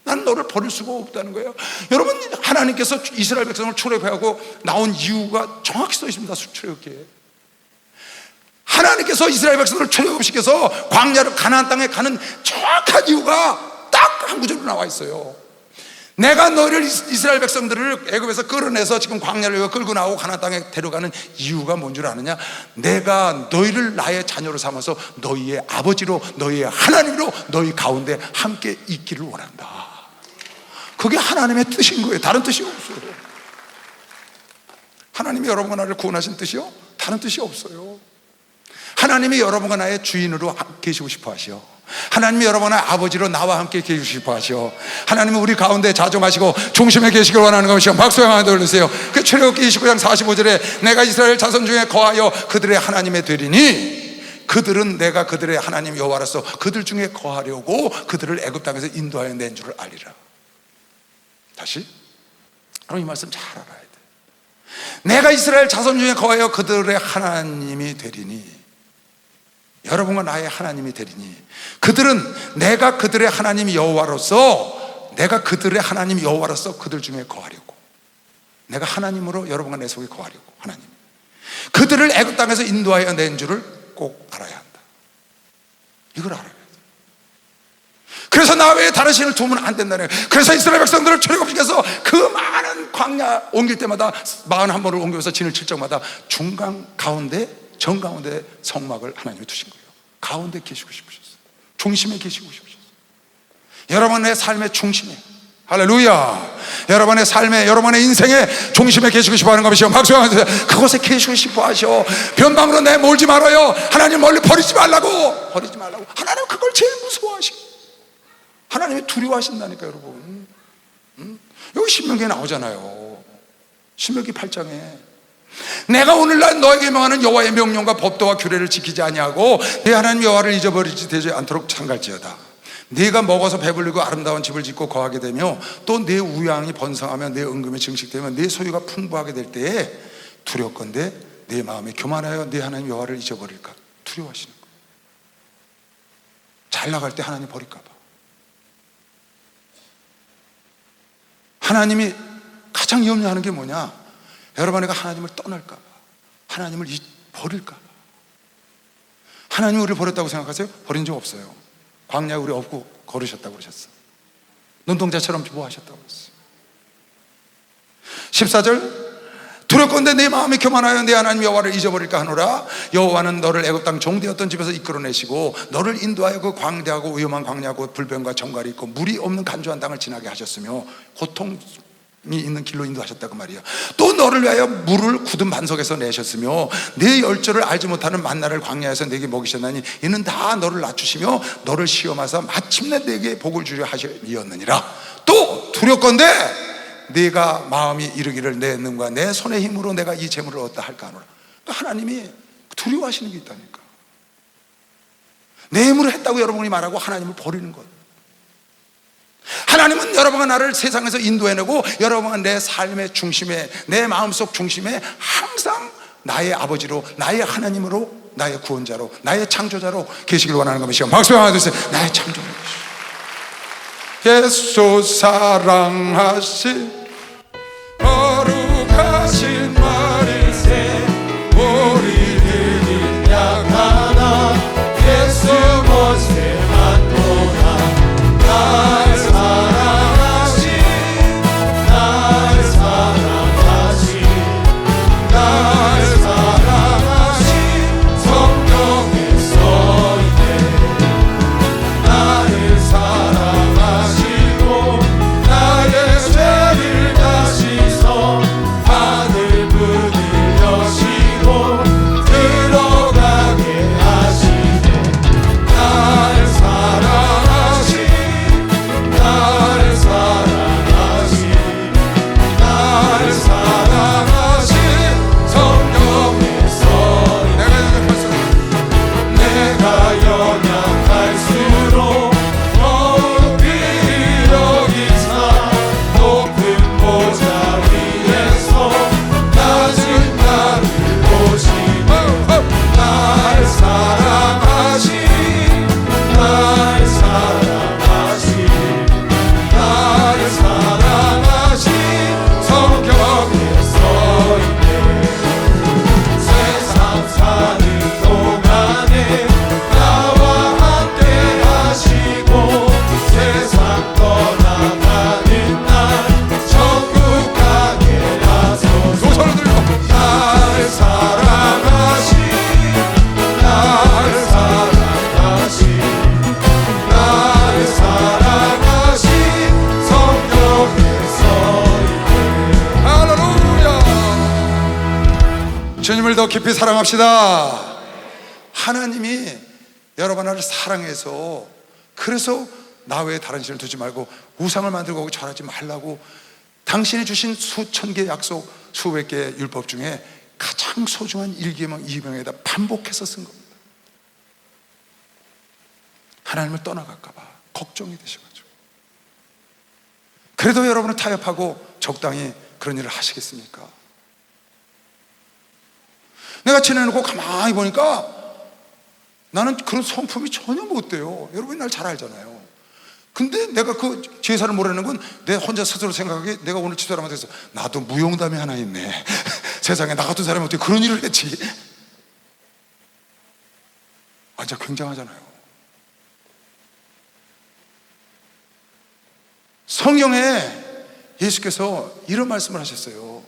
난 너를 버릴 수가 없다는 거예요. 여러분, 하나님께서 이스라엘 백성을 출애굽하고 나온 이유가 정확히 써 있습니다. 출애굽기에. 하나님께서 이스라엘 백성을 출애굽시켜서 광야를 가나안 땅에 가는 정확한 이유가 딱 한 구절로 나와 있어요. 내가 너를 이스라엘 백성들을 애굽에서 끌어내서 지금 광야를 끌고 나오고 가나안 땅에 데려가는 이유가 뭔 줄 아느냐? 내가 너희를 나의 자녀로 삼아서 너희의 아버지로 너희의 하나님으로 너희 가운데 함께 있기를 원한다. 그게 하나님의 뜻인 거예요. 다른 뜻이 없어요. 하나님이 여러분과 나를 구원하신 뜻이요? 다른 뜻이 없어요. 하나님이 여러분과 나의 주인으로 계시고 싶어 하시오. 하나님이 여러분의 아버지로 나와 함께 계시고 싶어 하시오. 하나님은 우리 가운데 자정하시고 중심에 계시길 원하는 것이요. 박수 한번 돌리세요. 그 출애굽기 29장 45절에 내가 이스라엘 자손 중에 거하여 그들의 하나님이 되리니 그들은 내가 그들의 하나님 여호와로서 그들 중에 거하려고 그들을 애굽 땅에서 인도하여 낸 줄을 알리라. 다시, 여러분 이 말씀 잘 알아야 돼. 내가 이스라엘 자손 중에 거하여 그들의 하나님이 되리니, 여러분과 나의 하나님이 되리니, 그들은 내가 그들의 하나님 여호와로서 그들 중에 거하려고, 내가 하나님으로 여러분과 내 속에 거하려고, 하나님 그들을 애굽 땅에서 인도하여 낸 줄을 꼭 알아야 한다. 이걸 알아야 돼. 그래서 나 외에 다른 신을 두면 안 된다는 거예요. 그래서 이스라엘 백성들을 출애굽시켜서 그 많은 광야 옮길 때마다 41번을 옮기면서 진을 칠 적마다 중간 가운데 정가운데 성막을 하나님이 두신 거예요. 가운데 계시고 싶으셨어요. 중심에 계시고 싶으셨어요. 여러분의 삶의 중심에, 할렐루야, 여러분의 삶에, 여러분의 인생의 중심에 계시고 싶어 하는 것이요. 박수 한번 주세요. 그곳에 계시고 싶어 하셔. 변방으로 내몰지 말아요. 하나님 멀리 버리지 말라고. 하나님 그걸 제일 무서워하시고, 하나님이 두려워하신다니까 여러분. 여기 신명기에 나오잖아요. 신명기 8장에 내가 오늘날 너에게 명하는 여호와의 명령과 법도와 규례를 지키지 아니하고 내 하나님 여호와를 잊어버리지 되지 않도록 창갈지어다. 네가 먹어서 배불리고 아름다운 집을 짓고 거하게 되며 또 내 우양이 번성하며 내 은금이 증식되며 내 소유가 풍부하게 될 때에 두렵건대 내 마음에 교만하여 네 하나님 여호와를 잊어버릴까 두려워하시는 거예요. 잘 나갈 때 하나님 버릴까 봐. 하나님이 가장 염려하는 게 뭐냐? 여러분에게 하나님을 떠날까 봐, 하나님을 버릴까 봐. 하나님이 우리를 버렸다고 생각하세요? 버린 적 없어요. 광야에 우리 업고 걸으셨다고 그러셨어. 눈동자처럼 뭐 하셨다고 그랬어요. 14절 두렵건대 내 마음이 교만하여 내 하나님 여호와를 잊어버릴까 하노라. 여호와는 너를 애굽 땅 종되었던 집에서 이끌어내시고 너를 인도하여 그 광대하고 위험한 광야고 불변과 정갈이 있고 물이 없는 간조한 땅을 지나게 하셨으며 고통이 있는 길로 인도하셨다고 말이야. 또 너를 위하여 물을 굳은 반석에서 내셨으며 내 열조를 알지 못하는 만나를 광야에서 내게 먹이셨나니 이는 다 너를 낮추시며 너를 시험하사 마침내 내게 복을 주려 하셨느니라. 또 두렵건대 네가 마음이 이르기를 내 능과 내 손의 힘으로 내가 이 재물을 얻다 할까 하노라. 그러니까 하나님이 두려워하시는 게 있다니까. 내 힘으로 했다고 여러분이 말하고 하나님을 버리는 것. 하나님은 여러분과 나를 세상에서 인도해내고 여러분과 내 삶의 중심에, 내 마음속 중심에 항상 나의 아버지로, 나의 하나님으로, 나의 구원자로, 나의 창조자로 계시길 원하는 것이요. 박수 한번 주세요. 나의 창조자로 계시오. 예수 사랑하신 거룩하신 마리새 우리 드린 양 하나 예수 못세 만도다. 날 사랑하신 성경에 써있네. 나를 사랑하시고 주님을 더 깊이 사랑합시다. 하나님이 여러분 나를 사랑해서, 그래서 나 외에 다른 신을 두지 말고 우상을 만들고 절하지 말라고 당신이 주신 수천 개의 약속, 수백 개의 율법 중에 가장 소중한 1계명, 2계명에다 반복해서 쓴 겁니다. 하나님을 떠나갈까 봐 걱정이 되셔가지고. 그래도 여러분은 타협하고 적당히 그런 일을 하시겠습니까? 내가 지내놓고 가만히 보니까 나는 그런 성품이 전혀 못 돼요. 여러분이 날 잘 알잖아요. 근데 내가 그 제사를 모르는 건 내 혼자 스스로 생각하기, 내가 오늘 집사람한테 해서 나도 무용담이 하나 있네. 세상에 나 같은 사람이 어떻게 그런 일을 했지? 진짜 굉장하잖아요. 성경에 예수께서 이런 말씀을 하셨어요.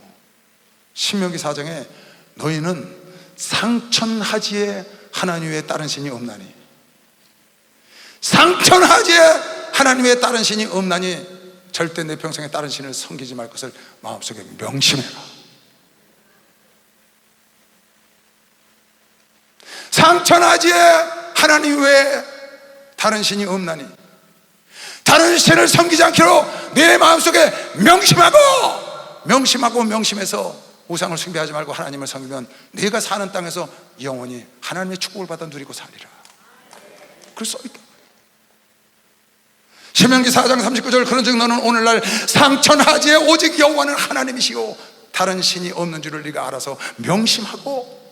신명기 4장에 너희는 상천하지에 하나님 외에 다른 신이 없나니, 상천하지에 하나님 외에 다른 신이 없나니 절대 내 평생에 다른 신을 섬기지 말 것을 마음속에 명심해라. 상천하지에 하나님 외에 다른 신이 없나니, 다른 신을 섬기지 않기로 내 마음속에 명심해서 우상을 숭배하지 말고 하나님을 섬기면 네가 사는 땅에서 영원히 하나님의 축복을 받아 누리고 살리라. 그래서 신명기 4장 39절 그런즉 너는 오늘날 상천하지에 오직 여호와는 하나님이시오 다른 신이 없는 줄을 네가 알아서 명심하고,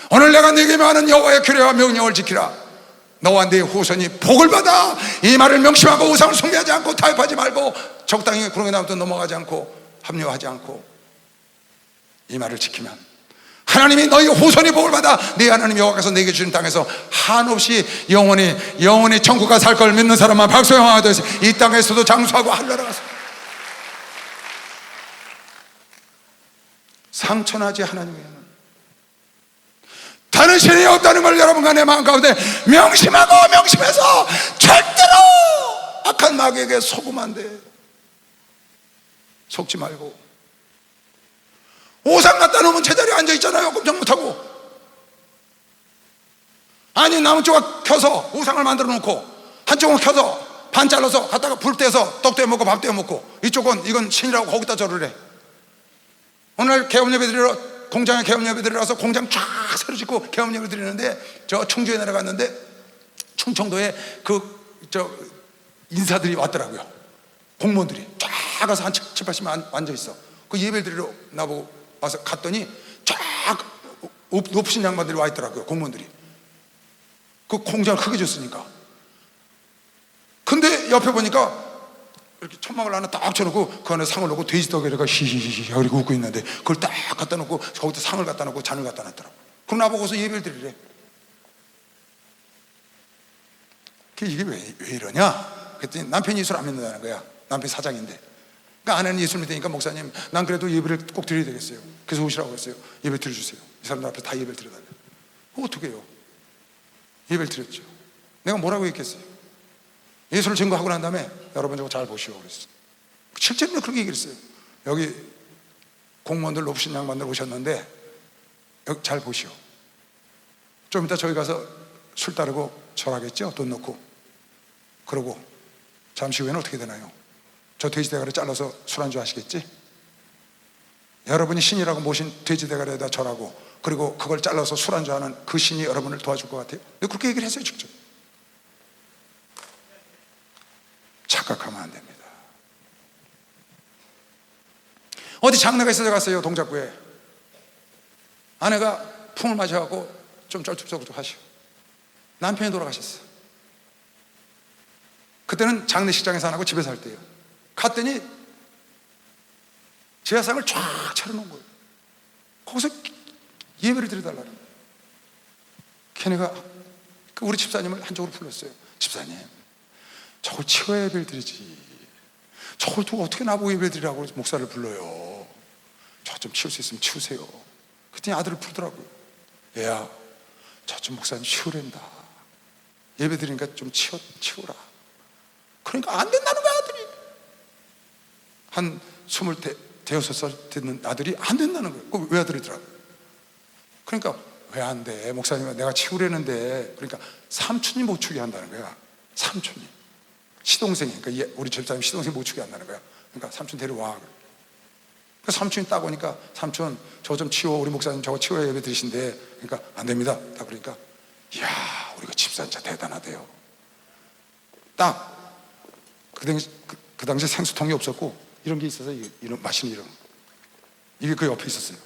오늘 내가 네게 말하는 여호와의 규례와 명령을 지키라. 너와 네 후손이 복을 받아. 이 말을 명심하고 우상을 숭배하지 않고 타협하지 말고 적당히 구렁이 나무도 넘어가지 않고 합리화하지 않고 이 말을 지키면 하나님이 너희 후손이 복을 받아 네 하나님 여호와께서 네게 주신 땅에서 한없이 영원히 천국가 살 걸 믿는 사람만 박수영하듯이 이 땅에서도 장수하고 하늘나라 가서 상천하지 하나님이면 다른 신이 없다는 걸 여러분과 내 마음 가운데 명심해서 절대로 악한 마귀에게 속으면 안 돼. 속지 말고. 우상 갖다 놓으면 제자리에 앉아 있잖아요. 꼼짝 못하고. 아니 나무 조각 켜서 우상을 만들어 놓고 한쪽은 켜서 반 잘라서 갖다가 불 떼서 떡 떼어 먹고 밥 떼어 먹고, 이쪽은 이건 신이라고 거기다 절을 해. 오늘 개업예배 드리러 공장에 개업예배 드리러서 공장 쫙 새로 짓고 개업예배 드리는데 저 청주에 내려갔는데 충청도에 인사들이 왔더라고요. 공무원들이 쫙 가서 한 7, 80명 앉아 있어. 그 예배 드리러 나보고 와서 갔더니 쫙 높으신 양반들이 와 있더라고요. 공무원들이. 그 공장을 크게 줬으니까. 근데 옆에 보니까 이렇게 천막을 하나 딱 쳐놓고 그 안에 상을 놓고 돼지떡에다가 히히히히 이렇게 웃고 있는데 그걸 딱 갖다 놓고 거기다 상을 갖다 놓고 잔을 갖다 놨더라고. 그럼 나보고서 예배를 드리래. 이게 왜 이러냐? 그랬더니 남편이 예수를 안 믿는다는 거야. 남편이 사장인데. 그러니까 아내는 예수를 믿으니까 목사님 난 그래도 예배를 꼭 드려야 되겠어요. 그래서 오시라고 했어요. 예배 드려주세요. 이 사람들 앞에 다 예배를 드려달래요. 어떻게 해요? 예배를 드렸죠. 내가 뭐라고 했겠어요? 예수를 증거하고 난 다음에 여러분 저거 잘 보시오 그랬어요. 실제로 그렇게 얘기했어요. 여기 공무원들 높으신 양반들 오셨는데 여기 잘 보시오. 좀 이따 저희 가서 술 따르고 절하겠죠? 돈 넣고. 그러고 잠시 후에는 어떻게 되나요? 저 돼지대가리 잘라서 술 안주 하시겠지? 여러분이 신이라고 모신 돼지대가리에다 절하고 그리고 그걸 잘라서 술 안주하는 그 신이 여러분을 도와줄 것 같아요? 그렇게 얘기를 했어요. 직접. 착각하면 안 됩니다. 어디 장례가 있어서 갔어요. 동작구에. 아내가 풍을 마셔갖고 좀 쩔뚝쩔뚝 하시오. 남편이 돌아가셨어. 그때는 장례식장에서 안 하고 집에서 할 때예요. 갔더니 제사상을 쫙 차려놓은 거예요. 거기서 예배를 드려달라는 거예요. 걔네가 우리 집사님을 한쪽으로 불렀어요. 집사님, 저걸 치워야 예배를 드리지. 저걸 두고 어떻게 나보고 예배를 드리라고 목사를 불러요. 저 좀 치울 수 있으면 치우세요. 그랬더니 아들을 부르더라고요. 얘야, 저 좀 목사님 치우랜다. 예배 드리니까 좀 치우라. 그러니까 안 된다는 거야. 아들이 한 20 대여섯 살 되는 아들이 안 된다는 거예요. 그 외아들이더라고요. 그러니까 왜 안 돼? 목사님, 내가 치우려는데. 그러니까 삼촌이 못 추게 한다는 거야. 삼촌이. 시동생이, 그러니까 우리 집사님 시동생이 못 추게 한다는 거야. 그러니까 삼촌 데려와. 그 삼촌이 딱 오니까, 삼촌 저거 좀 치워, 우리 목사님 저거 치워야 예배 드리신대. 그러니까 안 됩니다. 딱 그러니까, 이야, 우리가 집사 진짜 대단하대요. 딱 그 당시에 생수통이 없었고 이런 게 있어서, 이런 마시는 이런 이게 그 옆에 있었어요.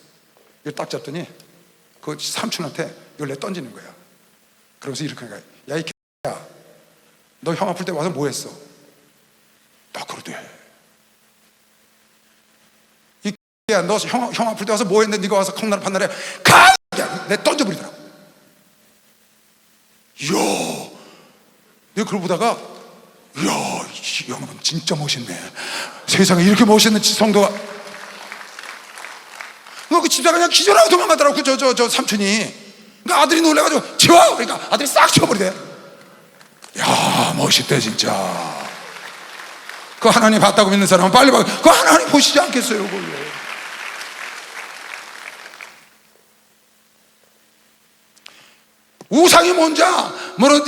이거 딱 잡더니 그 삼촌한테 이걸 내 던지는 거야. 그러면서 이렇게 하는 거야. 야, 이 개야, 너 형 아플 때 와서 뭐 했어? 나 그러대. 이 개야, 너 형 아플 때 와서 뭐 했는데 네가 와서 콩나라 판나라 가! 내 던져버리더라고. 이야, 내가 그걸 보다가, 이야, 이 양반 진짜 멋있네. 세상에 이렇게 멋있는 성도가. 그 집사가 그냥 기절하고 도망가더라고. 저 삼촌이. 그러니까 아들이 놀래가지고 치워! 그러니까 아들이 싹 치워버리대. 야, 멋있대 진짜. 그 하나님 봤다고 믿는 사람은 빨리 봐. 그 하나님 보시지 않겠어요 그걸로. 우상이 뭔지,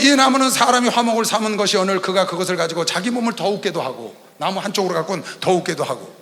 이 나무는 사람이 화목을 삼은 것이 오늘 그가 그것을 가지고 자기 몸을 더웁게도 하고, 나무 한쪽으로 갖고는 더웁게도 하고,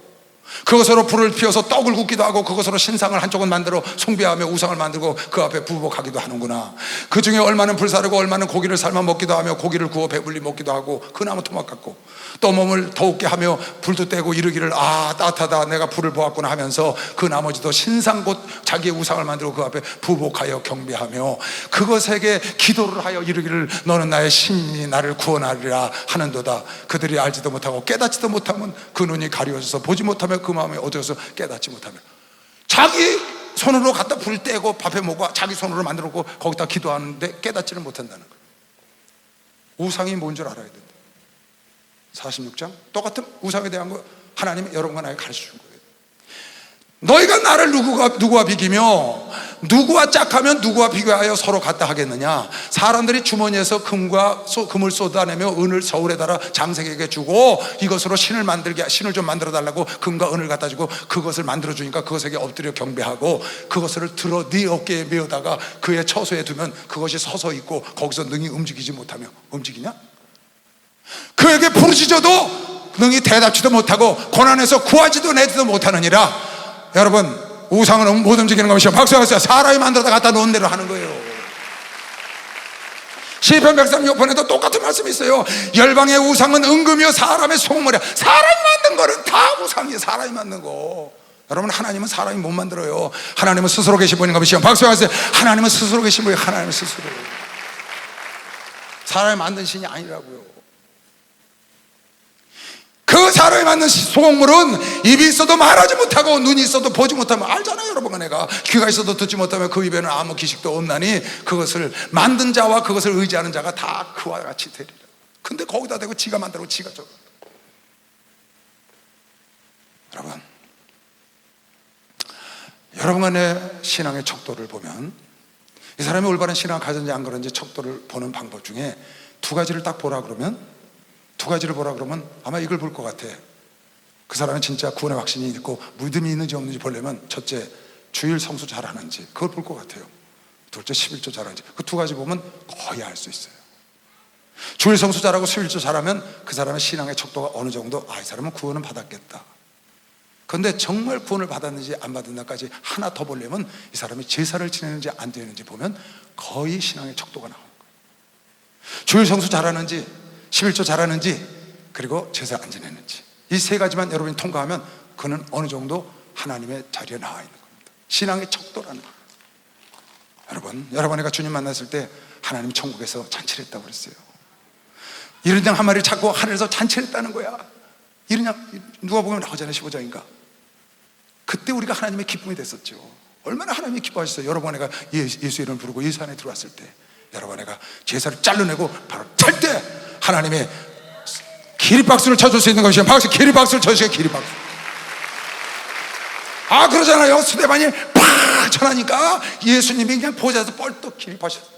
그것으로 불을 피워서 떡을 굽기도 하고, 그것으로 신상을 한쪽은 만들어 숭배하며 우상을 만들고 그 앞에 부복하기도 하는구나. 그 중에 얼마는 불사르고 얼마는 고기를 삶아 먹기도 하며 고기를 구워 배불리 먹기도 하고, 그 나무 토막 같고, 또 몸을 더웁게 하며 불도 떼고 이르기를 아 따뜻하다 내가 불을 보았구나 하면서 그 나머지도 신상 곧 자기의 우상을 만들고 그 앞에 부복하여 경배하며 그것에게 기도를 하여 이르기를 너는 나의 신이 나를 구원하리라 하는도다. 그들이 알지도 못하고 깨닫지도 못하면 그 눈이 가려져서 보지 못하며 그 마음이 어두워서 깨닫지 못하며, 자기 손으로 갖다 불 떼고 밥해 먹고 자기 손으로 만들어 놓고 거기다 기도하는데 깨닫지를 못한다는 거예요. 우상이 뭔 줄 알아야 된다. 46장 똑같은 우상에 대한 거 하나님이 여러분과 나에게 가르쳐 준 거예요. 너희가 나를 누구와 비기며 누구와 짝하면 누구와 비교하여 서로 같다 하겠느냐. 사람들이 주머니에서 금을 쏟아내며 은을 서울에 달아 장색에게 주고 이것으로 신을 좀 만들어 달라고 금과 은을 갖다 주고 그것을 만들어 주니까 그것에게 엎드려 경배하고 그것을 들어 네 어깨에 메어다가 그의 처소에 두면 그것이 서서 있고 거기서 능히 움직이지 못하며, 움직이냐? 그에게 부르짖어도 능히 대답지도 못하고 고난에서 구하지도 내지도 못하느니라. 여러분, 우상은 못 움직이는 것이요 박수하세요. 사람이 만들어다 갖다 놓은 대로 하는 거예요. 시편 136편에도 똑같은 말씀이 있어요. 열방의 우상은 은금이요 사람의 속물이야. 사람이 만든 거는 다 우상이에요. 사람이 만든 거. 여러분, 하나님은 사람이 못 만들어요. 하나님은 스스로 계신 분인 것이요 박수하세요. 하나님은 스스로 계신 분이에요. 하나님은 스스로. 사람이 만든 신이 아니라고요. 그 사람이 만든 소금물은 입이 있어도 말하지 못하고 눈이 있어도 보지 못하면 알잖아요. 여러분, 내가 귀가 있어도 듣지 못하면 그 입에는 아무 기식도 없나니 그것을 만든 자와 그것을 의지하는 자가 다 그와 같이 되리라. 근데 거기다 대고 지가 만들고 지가 저거. 여러분의 신앙의 척도를 보면, 이 사람이 올바른 신앙을 가졌는지 안 그런지 척도를 보는 방법 중에 두 가지를 딱 보라 그러면, 아마 이걸 볼 것 같아. 그 사람은 진짜 구원의 확신이 있고 믿음이 있는지 없는지 보려면 첫째, 주일 성수 잘하는지 그걸 볼 것 같아요. 둘째, 11조 잘하는지. 그 두 가지 보면 거의 알 수 있어요. 주일 성수 잘하고 11조 잘하면 그 사람의 신앙의 척도가 어느 정도, 이 사람은 구원은 받았겠다. 그런데 정말 구원을 받았는지 안 받았는지까지 하나 더 보려면 이 사람이 제사를 지내는지 안 지내는지 보면 거의 신앙의 척도가 나오는 거예요. 주일 성수 잘하는지 11조 잘하는지, 그리고 제사 안 지내는지, 이 세 가지만 여러분이 통과하면 그는 어느 정도 하나님의 자리에 나와 있는 겁니다. 신앙의 척도라는 거예요. 여러분이 주님 만났을 때 하나님이 천국에서 잔치를 했다고 그랬어요. 이른 양 한 마리를 찾고 하늘에서 잔치를 했다는 거야. 이른 양, 누가 보면 나오잖아요. 15장인가. 그때 우리가 하나님의 기쁨이 됐었죠. 얼마나 하나님이 기뻐하셨어요. 여러분, 내가 예수 이름을 부르고 예수 안에 들어왔을 때, 여러분, 내가 제사를 잘라내고 바로 찰 때 하나님의 기립박수를 쳐줄 수 있는 것이요 기립박수를 쳐주세요. 기립박수. 그러잖아요. 스데반이 팍 쳐나니까 예수님이 그냥 보좌에서 뻘떡 기립하셨어요.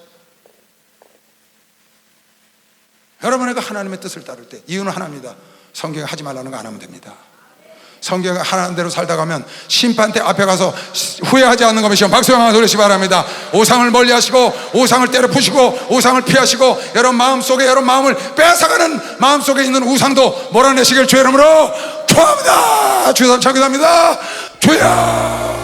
여러분에게 하나님의 뜻을 따를 때 이유는 하나입니다. 성경에 하지 말라는 거 안 하면 됩니다. 성경 하라는 대로 살다 가면 심판대 앞에 가서 후회하지 않는 것이요. 박수 한번 돌리시기 바랍니다. 오상을 멀리하시고 오상을 때려 부시고 오상을 피하시고 여러분 마음속에 여러분 마음을 뺏어가는 마음속에 있는 우상도 몰아내시길 주의 이름으로 축원합니다. 주여 감사합니다. 주여.